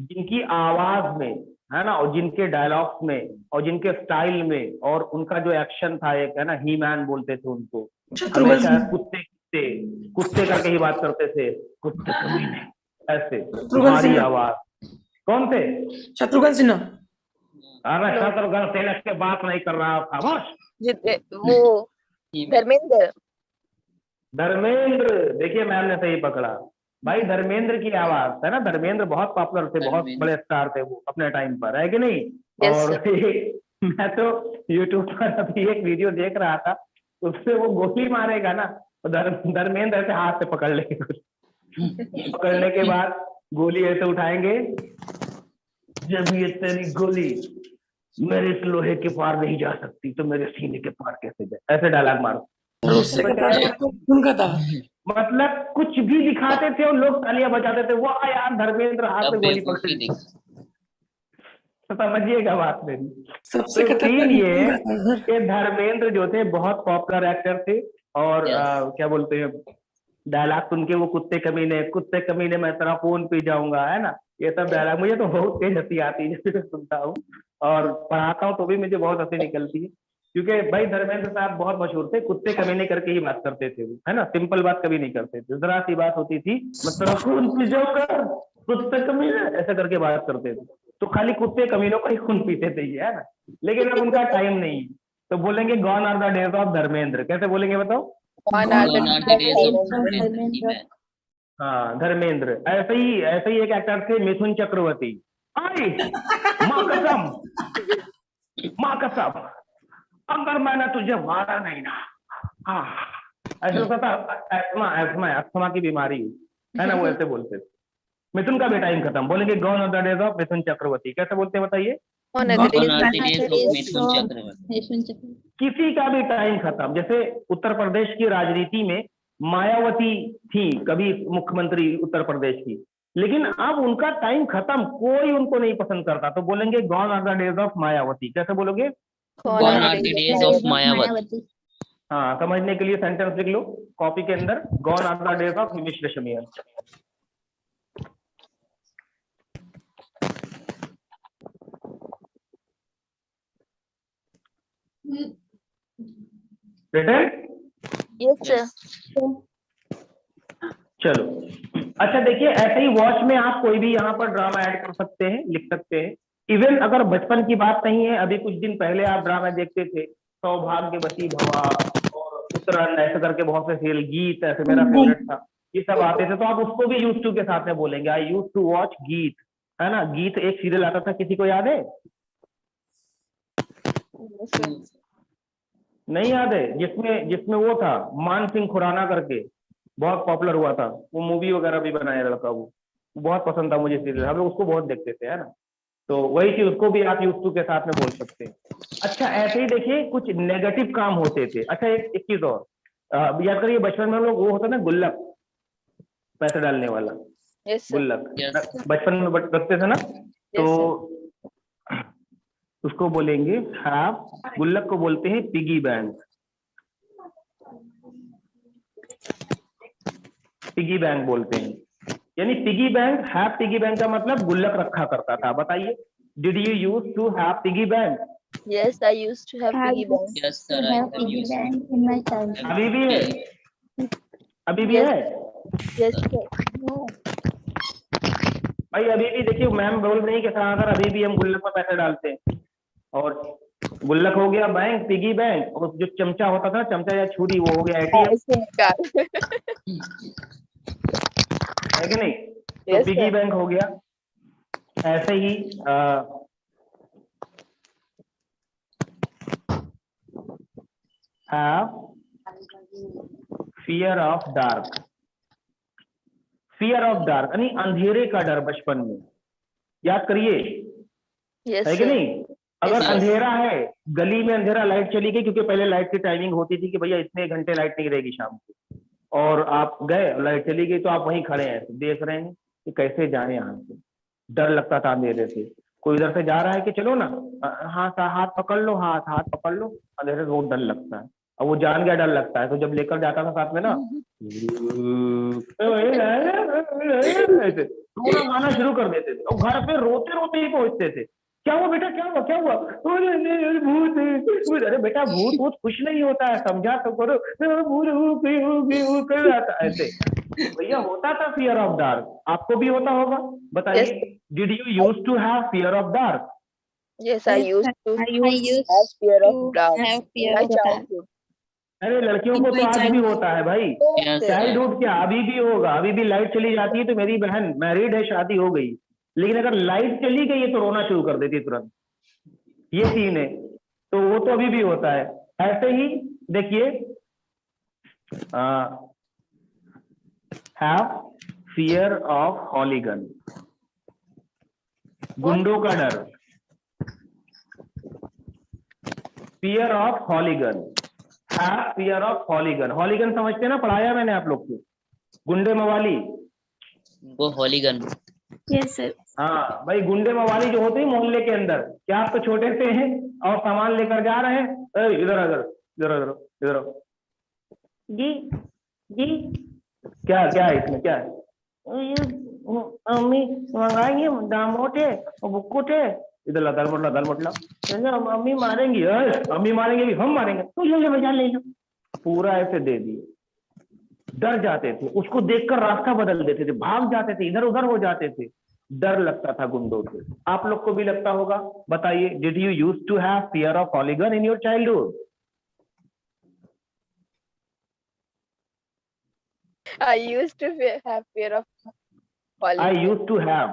जिनकी आवाज में, है ना, और जिनके डायलॉग्स में और जिनके स्टाइल में और उनका जो एक्शन था, एक है ना, ही मैन बोलते थे उनको, हमेशा कुत्ते कुत्ते कुत्ते करके ही बात करते थे, कुत्ते कमीने, ऐसे भारी आवाज। कौन थे? शत्रुघ्न सिन्हा। अरे शत्रुघ्न सिन्हा के बात नहीं कर रहा था, बस वो धर्मेंद्र। धर्मेंद्र। देखिए मैम ने सही पकड़ा, भाई धर्मेंद्र की आवाज है ना, धर्मेंद्र बहुत पॉपुलर थे, बहुत धर्मेंद्र। बड़े स्टार थे वो अपने टाइम पर, है कि नहीं? Yes, और मैं तो यूट्यूब पर अभी एक वीडियो देख रहा था, उससे वो गोली मारेगा ना, तो धर्मेंद्र ऐसे हाथ से पकड़ लेंगे, पकड़ने के बाद गोली ऐसे उठाएंगे, जब ये तेरी गोली मेरे इस लोहे के पार नहीं जा सकती तो मेरे सीने के पार कैसे जाए, ऐसे डायलॉग मारो। और उससे कहता है तो खून का था। मतलब कुछ भी दिखाते थे और लोग तालियां बजाते थे, वाह यार धर्मेंद्र हाथ तब में गोली बेवकूफी पकड़ी। दिख। तो समझिएगा बात मेरी। सबसे तो खतरनाक सीन ये खून है का था सर। कि धर्मेंद्र जो थे बहुत पॉपुलर एक्टर थे, और Yes. क्या बोलते हैं, डायलॉग सुन के वो कुत्ते कमीने मैं तेरा फोन पी जाऊंगा, है ना, ये सब डायलॉग मुझे तो बहुत तेज हंसी आती है जब सुनता हूँ, और पढ़ाता हूँ तो भी मुझे बहुत हंसी निकलती है, क्योंकि भाई धर्मेंद्र साहब बहुत मशहूर थे, कुत्ते कमीने करके ही बात करते थे वो, है ना, सिंपल बात कभी नहीं करते थे, जरा सी बात होती थी मैं तेरा खून पी जाऊंगा, कुत्ते कमीने ऐसे करके बात करते थे, तो खाली कुत्ते कमीनों का ही खून पीते थे ये, है ना। लेकिन अब उनका टाइम नहीं है, तो बोलेंगे gone are the days of Dharmendra, कैसे बोलेंगे बताओ? Gone are the Gone are the days days of of Dharmendra. Dharmendra. हाँ धर्मेंद्र, ऐसे ही एक एक्टर थे मिथुन चक्रवर्ती, आई माँ कसम अगर मैंने तुझे मारा नहीं ना, हाँ ऐसे लगता था अस्थमा की बीमारी है ना, वो ऐसे बोलते थे। मिथुन का भी टाइम खत्म, बोलेंगे gone on the days of Mithun Chakraborty, कैसे बोलते हैं बताइए? Gone are the Gone days are of the days of Mithun Chakravarti. किसी का भी टाइम खत्म। जैसे उत्तर प्रदेश की राजनीति में मायावती थी कभी मुख्यमंत्री उत्तर प्रदेश की, लेकिन अब उनका टाइम खत्म, कोई उनको नहीं पसंद करता, तो बोलेंगे gone are the days of Mayawati, कैसे बोलोगे? Gone are the days of Mayawati. हाँ, समझने के लिए सेंटेंस लिख लो कॉपी के अंदर, gone are the days of Himesh Reshammiya. Return Yes, sir. चलो, अच्छा देखिए, ऐसे ही वॉच में आप कोई भी यहाँ पर ड्रामा ऐड कर सकते हैं, लिख सकते हैं। इवन अगर बचपन की बात नहीं है, अभी कुछ दिन पहले आप ड्रामा देखते थे, सौभाग्यवती भवा और उत्तरायण ऐसे करके बहुत से सीरियल, गीत ऐसे मेरा फेवरेट था, ये सब आते थे, तो आप उसको भी यूज टू के साथ में बोलेंगे, आई यूज टू वॉच गीत, है ना। गीत एक सीरियल आता था, किसी को याद है? Yes, sir. नहीं याद है? जिसमें वो था मान सिंह खुराना करके, बहुत पॉपुलर हुआ था, वो मूवी वगैरह भी बनाया लड़का, वो बहुत पसंद था मुझे सीरियल, हम लोग उसको बहुत देखते थे, है ना। तो वही चीज उसको भी आप यूज टू के साथ में बोल सकते हैं। अच्छा ऐसे ही देखिए कुछ नेगेटिव काम होते थे। अच्छा एक चीज और याद करिए, बचपन में हम लोग वो होता ना गुल्लक, पैसे डालने वाला Yes, sir. गुल्लक, Yes. बचपन में रखते थे ना, तो उसको बोलेंगे आप, गुल्लक को बोलते हैं पिगी बैंक। पिगी बैंक बोलते हैं, यानी piggy bank, have piggy bank का मतलब गुल्लक रखा करता था। बताइए, did you use to have piggy bank? Yes, I used to have piggy bank. Yes, sir. I have used. अभी भी है? अभी भी Yes. है Yes, sir. भाई? अभी भी देखिए, मैम बोल रही है कि सर अभी भी हम गुल्लक में पैसे डालते हैं, और गुल्लक हो गया बैंक, पिगी बैंक, और जो चमचा होता था, चमचा या छुरी, वो हो गया एटीएम, SIM card. है कि नहीं? तो Yes, पिगी sir. बैंक हो गया। ऐसे ही fear of dark. Fear of dark यानी अंधेरे का डर बचपन में, याद करिए, Yes, है कि sir. नहीं? अगर Yes. अंधेरा है, गली में अंधेरा, लाइट चली गई, क्योंकि पहले लाइट की टाइमिंग होती थी कि भैया इतने घंटे लाइट नहीं रहेगी शाम को, और आप गए, लाइट चली गई, तो आप वहीं खड़े हैं, देख रहे हैं कि कैसे जाए यहाँ से। डर लगता था अंधेरे से। कोई इधर से जा रहा है कि चलो ना, हाँ हाथ पकड़ लो, हाथ पकड़ लो, अंधेरे से बहुत डर लगता है। अब वो जान गया डर लगता है, तो जब लेकर जाता था साथ में ना, ऐसे रोना गाना शुरू कर देते थे, और घर पे रोते रोते ही पहुंचते थे। क्या हुआ बेटा, क्या हुआ, क्या हुआ? भूत। अरे बेटा, भूत कुछ नहीं होता है, समझा तो करो, भूत कर जाता है ऐसे। भैया होता था फियर ऑफ डार्क, आपको भी होता होगा, बताइए। Did you use to have fear of dark? Yes, I used to I used have fear of to dark have in fear my of dark. childhood. अरे लड़कियों को तो आज भी होता है भाई, Yes, चाइल्डहुड क्या अभी भी होगा। अभी भी लाइट चली जाती है तो मेरी बहन मैरिड है, शादी हो गई, लेकिन अगर लाइट चली गई है तो रोना शुरू कर देती है तुरंत। ये सीन है, तो वो तो अभी भी होता है। ऐसे ही देखिए, हैव फियर ऑफ हॉलीगन, गुंडों का डर। Fear of hooligan, have fear of hooligan. Hooligan समझते हैं ना, पढ़ाया मैंने आप लोग को, गुंडे मवाली। वो हॉलीगन। Yes, sir. हाँ भाई, गुंडे मवाली जो होते हैं मोहल्ले के अंदर, क्या आप तो छोटे से हैं और सामान लेकर जा रहे हैं, इधर इधर इधर इधर इधर आओ। जी जी, क्या क्या है इसमें, क्या है? मम्मी मंगाएंगे दामोटे और बुक्कोटे, इधर ला दाल मोटला, मम्मी मारेंगी, मम्मी मारेंगे भी, हम मारेंगे, तो ले भैया ले लो। पूरा ऐसे दे दिए। डर जाते थे, उसको देखकर रास्ता बदल देते थे, भाग जाते थे, इधर उधर हो जाते थे, डर लगता था गुंडों से। आप लोग को भी लगता होगा, बताइए, did you use to have fear of hooligan in your childhood? I used to have fear of I holiday. used to have,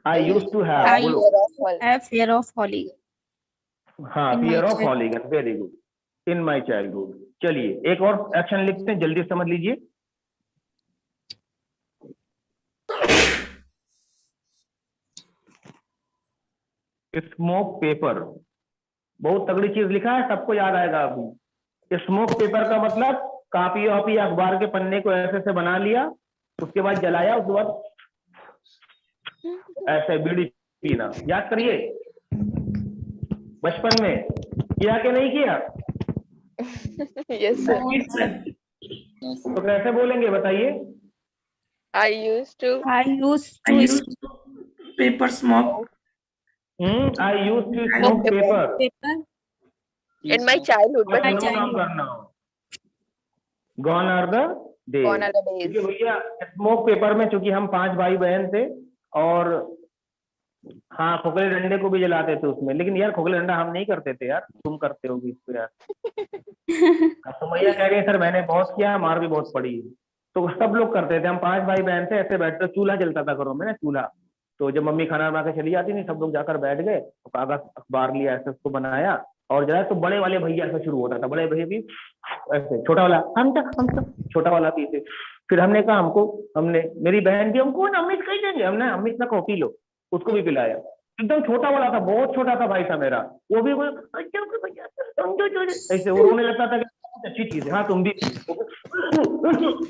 I used to have, I बोलो। Fear of holiday. I have fear of holly. हाँ, In my fear of child- hooligan, very good, in my childhood. चलिए एक और action लिखते हैं, जल्दी समझ लीजिए। स्मोक पेपर, बहुत तगड़ी चीज लिखा है, सबको याद आएगा अभी। स्मोक पेपर का मतलब कापी वापी अखबार के पन्ने को ऐसे से बना लिया, उसके बाद जलाया, उसके बाद ऐसे बीड़ी पीना। याद करिए, बचपन में किया कि नहीं किया? Yes, sir. तो कैसे बोलेंगे बताइए? I used to. I used I to used paper smoke. I use to smoke paper. paper. In my childhood, but My no काम childhood. करना हो, gone are the day. gone are the days. क्योंकि भैया smoke paper में चूंकि हम 5 भाई बहन थे, और हाँ खोखले डंडे को भी जलाते थे उसमें, लेकिन यार खोखले डंडा हम नहीं करते थे यार, तुम करते होगी इसको यार। तो भैया कह रहे हैं सर मैंने बहुत किया, मार भी बहुत पड़ी है। तो सब लोग करते थे, हम 5 भाई बहन थे, ऐसे बैठते, चूल्हा जलता था घरों में ना, चूल्हा। तो जब मम्मी खाना बना के चली जाती थी, सब लोग जाकर बैठ गए, तो कागज अखबार लिया, ऐसे उसको बनाया और जला। तो बड़े वाले भैया से शुरू होता था, बड़े भैया भी ऐसे, छोटा वाला हम तक छोटा वाला पीते। फिर हमने कहा हमने मेरी बहन भी, हमको ना अमित कही देंगे, हमने अमित ना कॉपी लो, उसको भी पिलाया। एकदम छोटा वाला था, बहुत छोटा था भाई था मेरा, वो भी ऐसे वो रोने लगता था कि अच्छी चीज है, हाँ तुम भी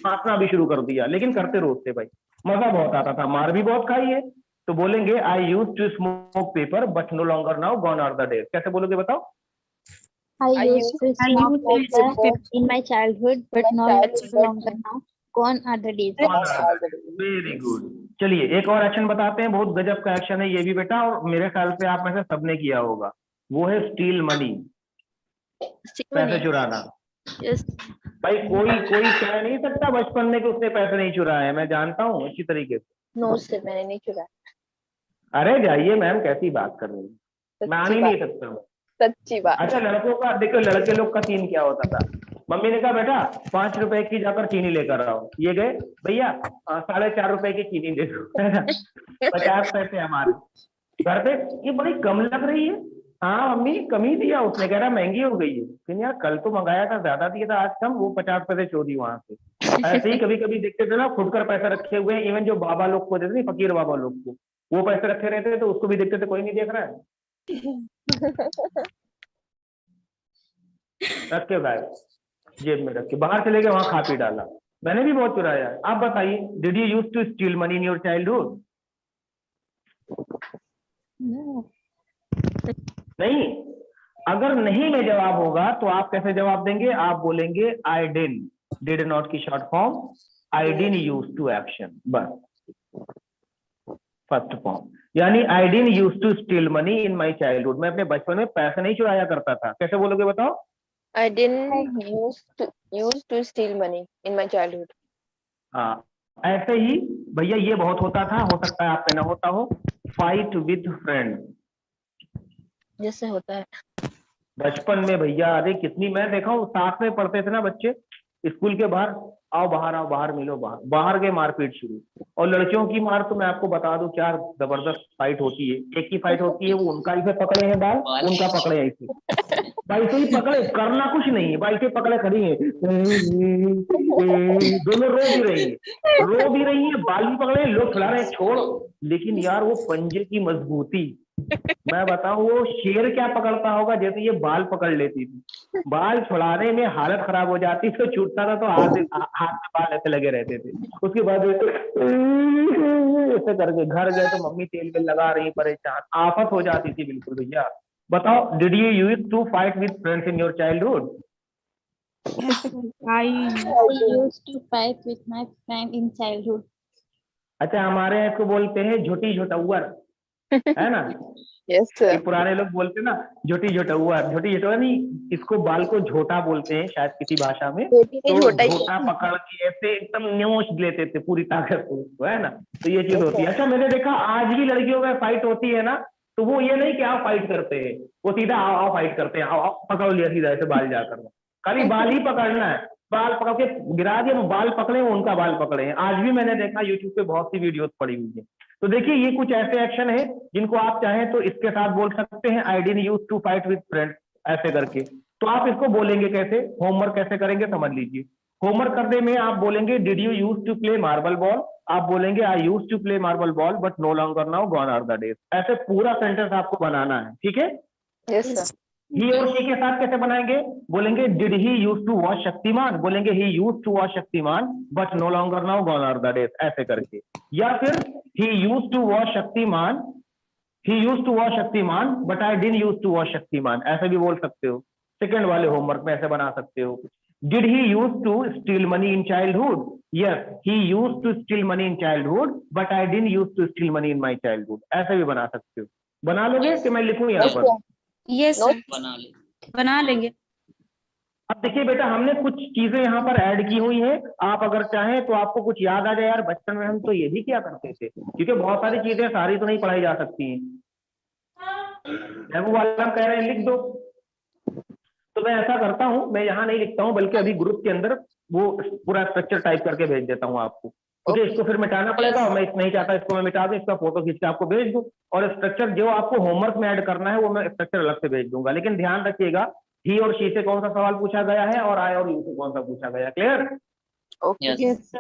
हंसना भी शुरू कर दिया, लेकिन करते रोज थे भाई, मजा बहुत आता था, मार भी बहुत खाई है। तो बोलेंगे I use to smoke paper but no longer now, gone are the days. कैसे बोलोगे बताओ? I used to I smoke used to paper in my childhood, but no longer now. Gone are the days. Very good. चलिए एक और action बताते हैं, बहुत गजब का एक्शन है ये भी बेटा, और मेरे ख्याल से आप में से सबने किया होगा। वो है स्टील मनी, पैसे चुराना। Yes. भाई कोई कह नहीं सकता बचपन में कि उसने पैसे नहीं चुराए हैं, मैं जानता हूँ अच्छी तरीके से। No, sir, मैंने नहीं चुराया। अरे जाइए मैम, कैसी बात कर रही है, मैं आने ही नहीं सकता हूँ। सच्ची बात। अच्छा लड़कों का देखो, लड़के लोग का सीन क्या होता था, मम्मी ने कहा बेटा 5 रुपए की जाकर चीनी लेकर आओ, ये गए भैया 4.5 रुपए की चीनी दे दो, 50 पैसे हमारे घर पे। ये बड़ी कम लग रही है, हाँ मम्मी कम ही दिया, उसने कह रहा महंगी हो गई है। लेकिन यार कल तो मंगाया था, ज्यादा दिया था, आज कम, वो 50 पैसे चोरी वहां से। ऐसे ही कभी कभी देखते थे ना, फुटकर पैसे रखे हुए हैं, इवन जो बाबा लोग को देते नहीं, फकीर बाबा लोग को, वो पैसे रखे रहते थे, तो उसको भी देखते थे, कोई नहीं देख रहा है, रख के भाई जेब में रख के बाहर चले गए, वहां खा पी डाला। मैंने भी बहुत चुराया है। आप बताइए, did you use to steal money in your childhood? नहीं। अगर नहीं में जवाब होगा तो आप कैसे जवाब देंगे? आप बोलेंगे आई डिड नॉट की short form, I didn't use to action, बस फर्स्ट फॉर्म। यानी I didn't use to steal money in my childhood, मैं अपने बचपन में पैसे नहीं चुराया करता था। कैसे बोलोगे बताओ? I didn't used to steal money in my childhood. हाँ ऐसे ही भैया ये बहुत होता था, हो सकता है आप पे ना होता हो। फाइट विद फ्रेंड, जैसे होता है। बचपन में भैया, अरे कितनी मैं देखा हूँ, साथ में पढ़ते थे ना बच्चे स्कूल के बाहर, आओ बाहर मिलो, बाहर गए मारपीट शुरू। और लड़कियों की मार तो मैं आपको बता दूं क्या जबरदस्त फाइट होती है। एक ही फाइट होती है, वो उनका इसे पकड़े हैं बाल, उनका पकड़े हैं इसे, भाई से ही पकड़े, करना कुछ नहीं है, भाई से पकड़े खड़ी है, दोनों रो भी रही है, बाल भी पकड़े, लोग खिला रहे हैं, छोड़। लेकिन यार वो पंजे की मजबूती, मैं बताऊं वो शेर क्या पकड़ता होगा, जैसे ये बाल पकड़ लेती थी, बाल छुड़ाने में हालत खराब हो जाती, तो छूटता था तो हाथ में बाल ऐसे लगे रहते थे। उसके बाद ऐसे करके घर गए तो मम्मी तेल वेल लगा रही, परेशान, आफत हो जाती थी बिल्कुल भैया। बताओ, did you use to fight with friends in your childhood? I I used to fight with my friend in childhood. अच्छा, हमारे यहाँ इसको बोलते हैं झोटी झोटौर, है ना? Yes, sir. ये पुराने लोग बोलते हैं ना झोटी झोटौर, झोटी झोटौर नहीं, इसको बाल को झोटा बोलते हैं शायद किसी भाषा में। छोटी तो नहीं, छोटा ही झोटा पकड़ के ऐसे एकदम नोच लेते थे पूरी ताकत से उसको, है ना? तो ये चीज होती है। अच्छा, मैंने देखा आज भी लड़कियों में फाइट होती है ना, तो वो ये नहीं कि आओ फाइट करते हैं, वो सीधा आओ फाइट करते हैं, आओ पकड़ लिया सीधा ऐसे बाल जाकर, खाली बाल ही पकड़ना है, बाल पकड़ के गिरा दिया, बाल पकड़े, वो उनका बाल पकड़े हैं। आज भी मैंने देखा यूट्यूब पे बहुत सी वीडियोस पड़ी हुई है। तो देखिए, ये कुछ ऐसे एक्शन है जिनको आप चाहें तो इसके साथ बोल सकते हैं, I didn't use to fight with friends, ऐसे करके। तो आप इसको बोलेंगे कैसे, होमवर्क कैसे करेंगे समझ लीजिए। होमवर्क करने में आप बोलेंगे did you use to play marble ball, आप बोलेंगे I use to play marble ball but no longer now, gone are the days. ऐसे पूरा सेंटेंस आपको बनाना है, ठीक है? Yes, sir. ही और शी के साथ कैसे बनाएंगे, बोलेंगे did he use to watch Shaktimaan, बोलेंगे he use to watch Shaktimaan but no longer now, gone are the days, ऐसे करके। या फिर he use to watch Shaktimaan, he use to watch Shaktimaan but I didn't use to watch Shaktimaan, ऐसे भी बोल सकते हो। सेकंड वाले होमवर्क में ऐसे बना सकते हो। Did he use to steal money in childhood, yes he use to steal money in childhood but I didn't use to steal money in my childhood, ऐसे भी बना सकते हो। बना लोगे कि मैं लिखूं यहाँ Yes, पर? sir. yes No. sir, बना ले। बना लेंगे। अब देखिए बेटा, हमने कुछ चीजें यहाँ पर ऐड की हुई हैं, आप अगर चाहें तो आपको कुछ याद आ जाए, यार बचपन में हम तो ये भी किया करते थे, क्योंकि बहुत सारी चीजें सारी तो नहीं पढ़ाई जा सकती हैं। महबूब आलम कह रहे हैं लिख दो, तो मैं ऐसा करता हूँ, मैं यहाँ नहीं लिखता हूँ, बल्कि अभी ग्रुप के अंदर वो पूरा स्ट्रक्चर टाइप करके भेज देता हूँ आपको। ओके, इसको फिर मिटाना पड़ेगा, और मैं नहीं चाहता इसको मैं मिटा दूं, इसका फोटो खींच के आपको भेज दूं, और स्ट्रक्चर जो आपको होमवर्क में ऐड करना है वो मैं स्ट्रक्चर अलग से भेज दूंगा। लेकिन ध्यान रखिएगा, ही और शी से कौन सा सवाल पूछा गया है और आई और यू से कौन सा पूछा गया, क्लियर? Okay. यस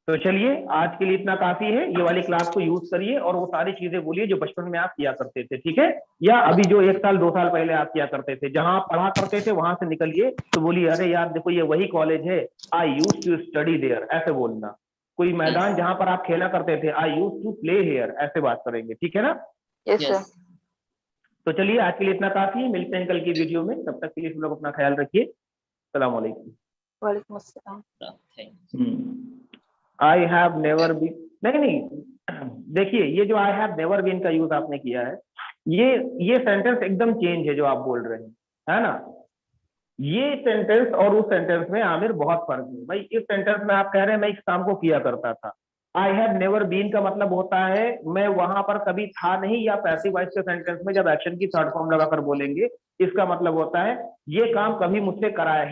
तो चलिए, आज के लिए इतना काफी है, ये वाली क्लास को यूज करिए और वो सारी चीजें बोलिए जो बचपन में आप किया करते थे, ठीक है? या अभी जो 1 साल 2 साल पहले आप किया करते थे, जहां आप पढ़ा करते थे वहां से निकलिए तो बोलिए अरे यार देखो ये वही कॉलेज है, आई यूज टू स्टडी देयर, ऐसे बोलना। कोई मैदान जहां पर आप खेला करते थे, I use to play hair, ऐसे बात करेंगे, ठीक है ना? Yes, sir. यस तो चलिए, आज के लिए इतना काफी है, मिलते हैं कल की वीडियो में, तब तक के लिए सब लोग अपना ख्याल रखिए। सलाम वालेकुम। वालेकुम अस्सलाम. Thank I have never been, नहीं, देखिए ये जो आई हैव नेवर बीन का यूज आपने किया है, ये सेंटेंस एकदम चेंज है जो आप बोल रहे हैं, है ना? ये सेंटेंस और उस सेंटेंस में आमिर बहुत फर्क है भाई। इस सेंटेंस में आप कह रहे हैं मैं इस काम को किया करता था, आई हैव नेवर बीन का मतलब होता है मैं वहां पर कभी था नहीं, या पैसिव वॉइस के सेंटेंस में जब एक्शन की थर्ड फॉर्म लगाकर बोलेंगे, इसका मतलब होता है ये काम कभी मुझसे कराया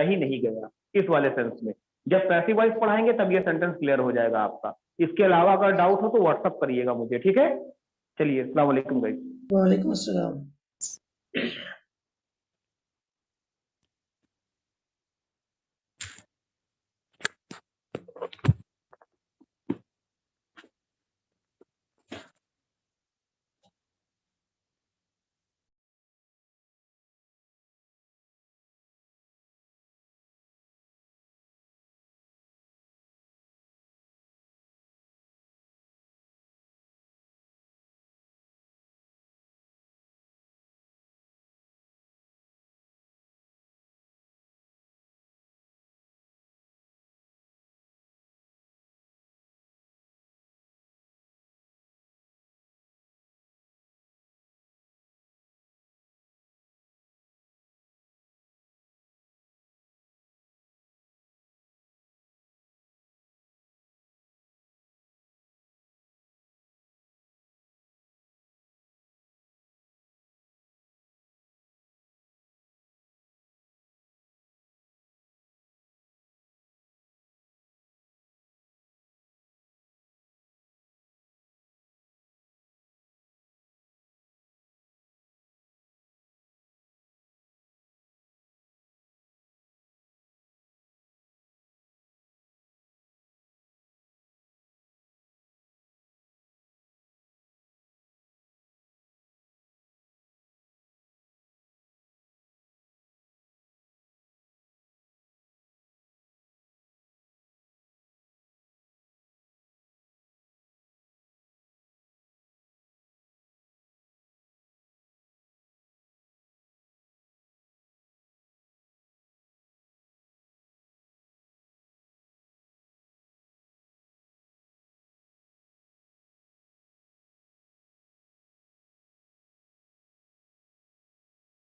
ही नहीं गया, इस वाले सेंस में। जब पैसिव वॉइस पढ़ाएंगे तब ये सेंटेंस क्लियर हो जाएगा आपका। इसके अलावा अगर डाउट हो तो व्हाट्सअप करिएगा मुझे, ठीक है? चलिए, अस्सलाम वालेकुम गाइस। वालेकुम अस्सलाम।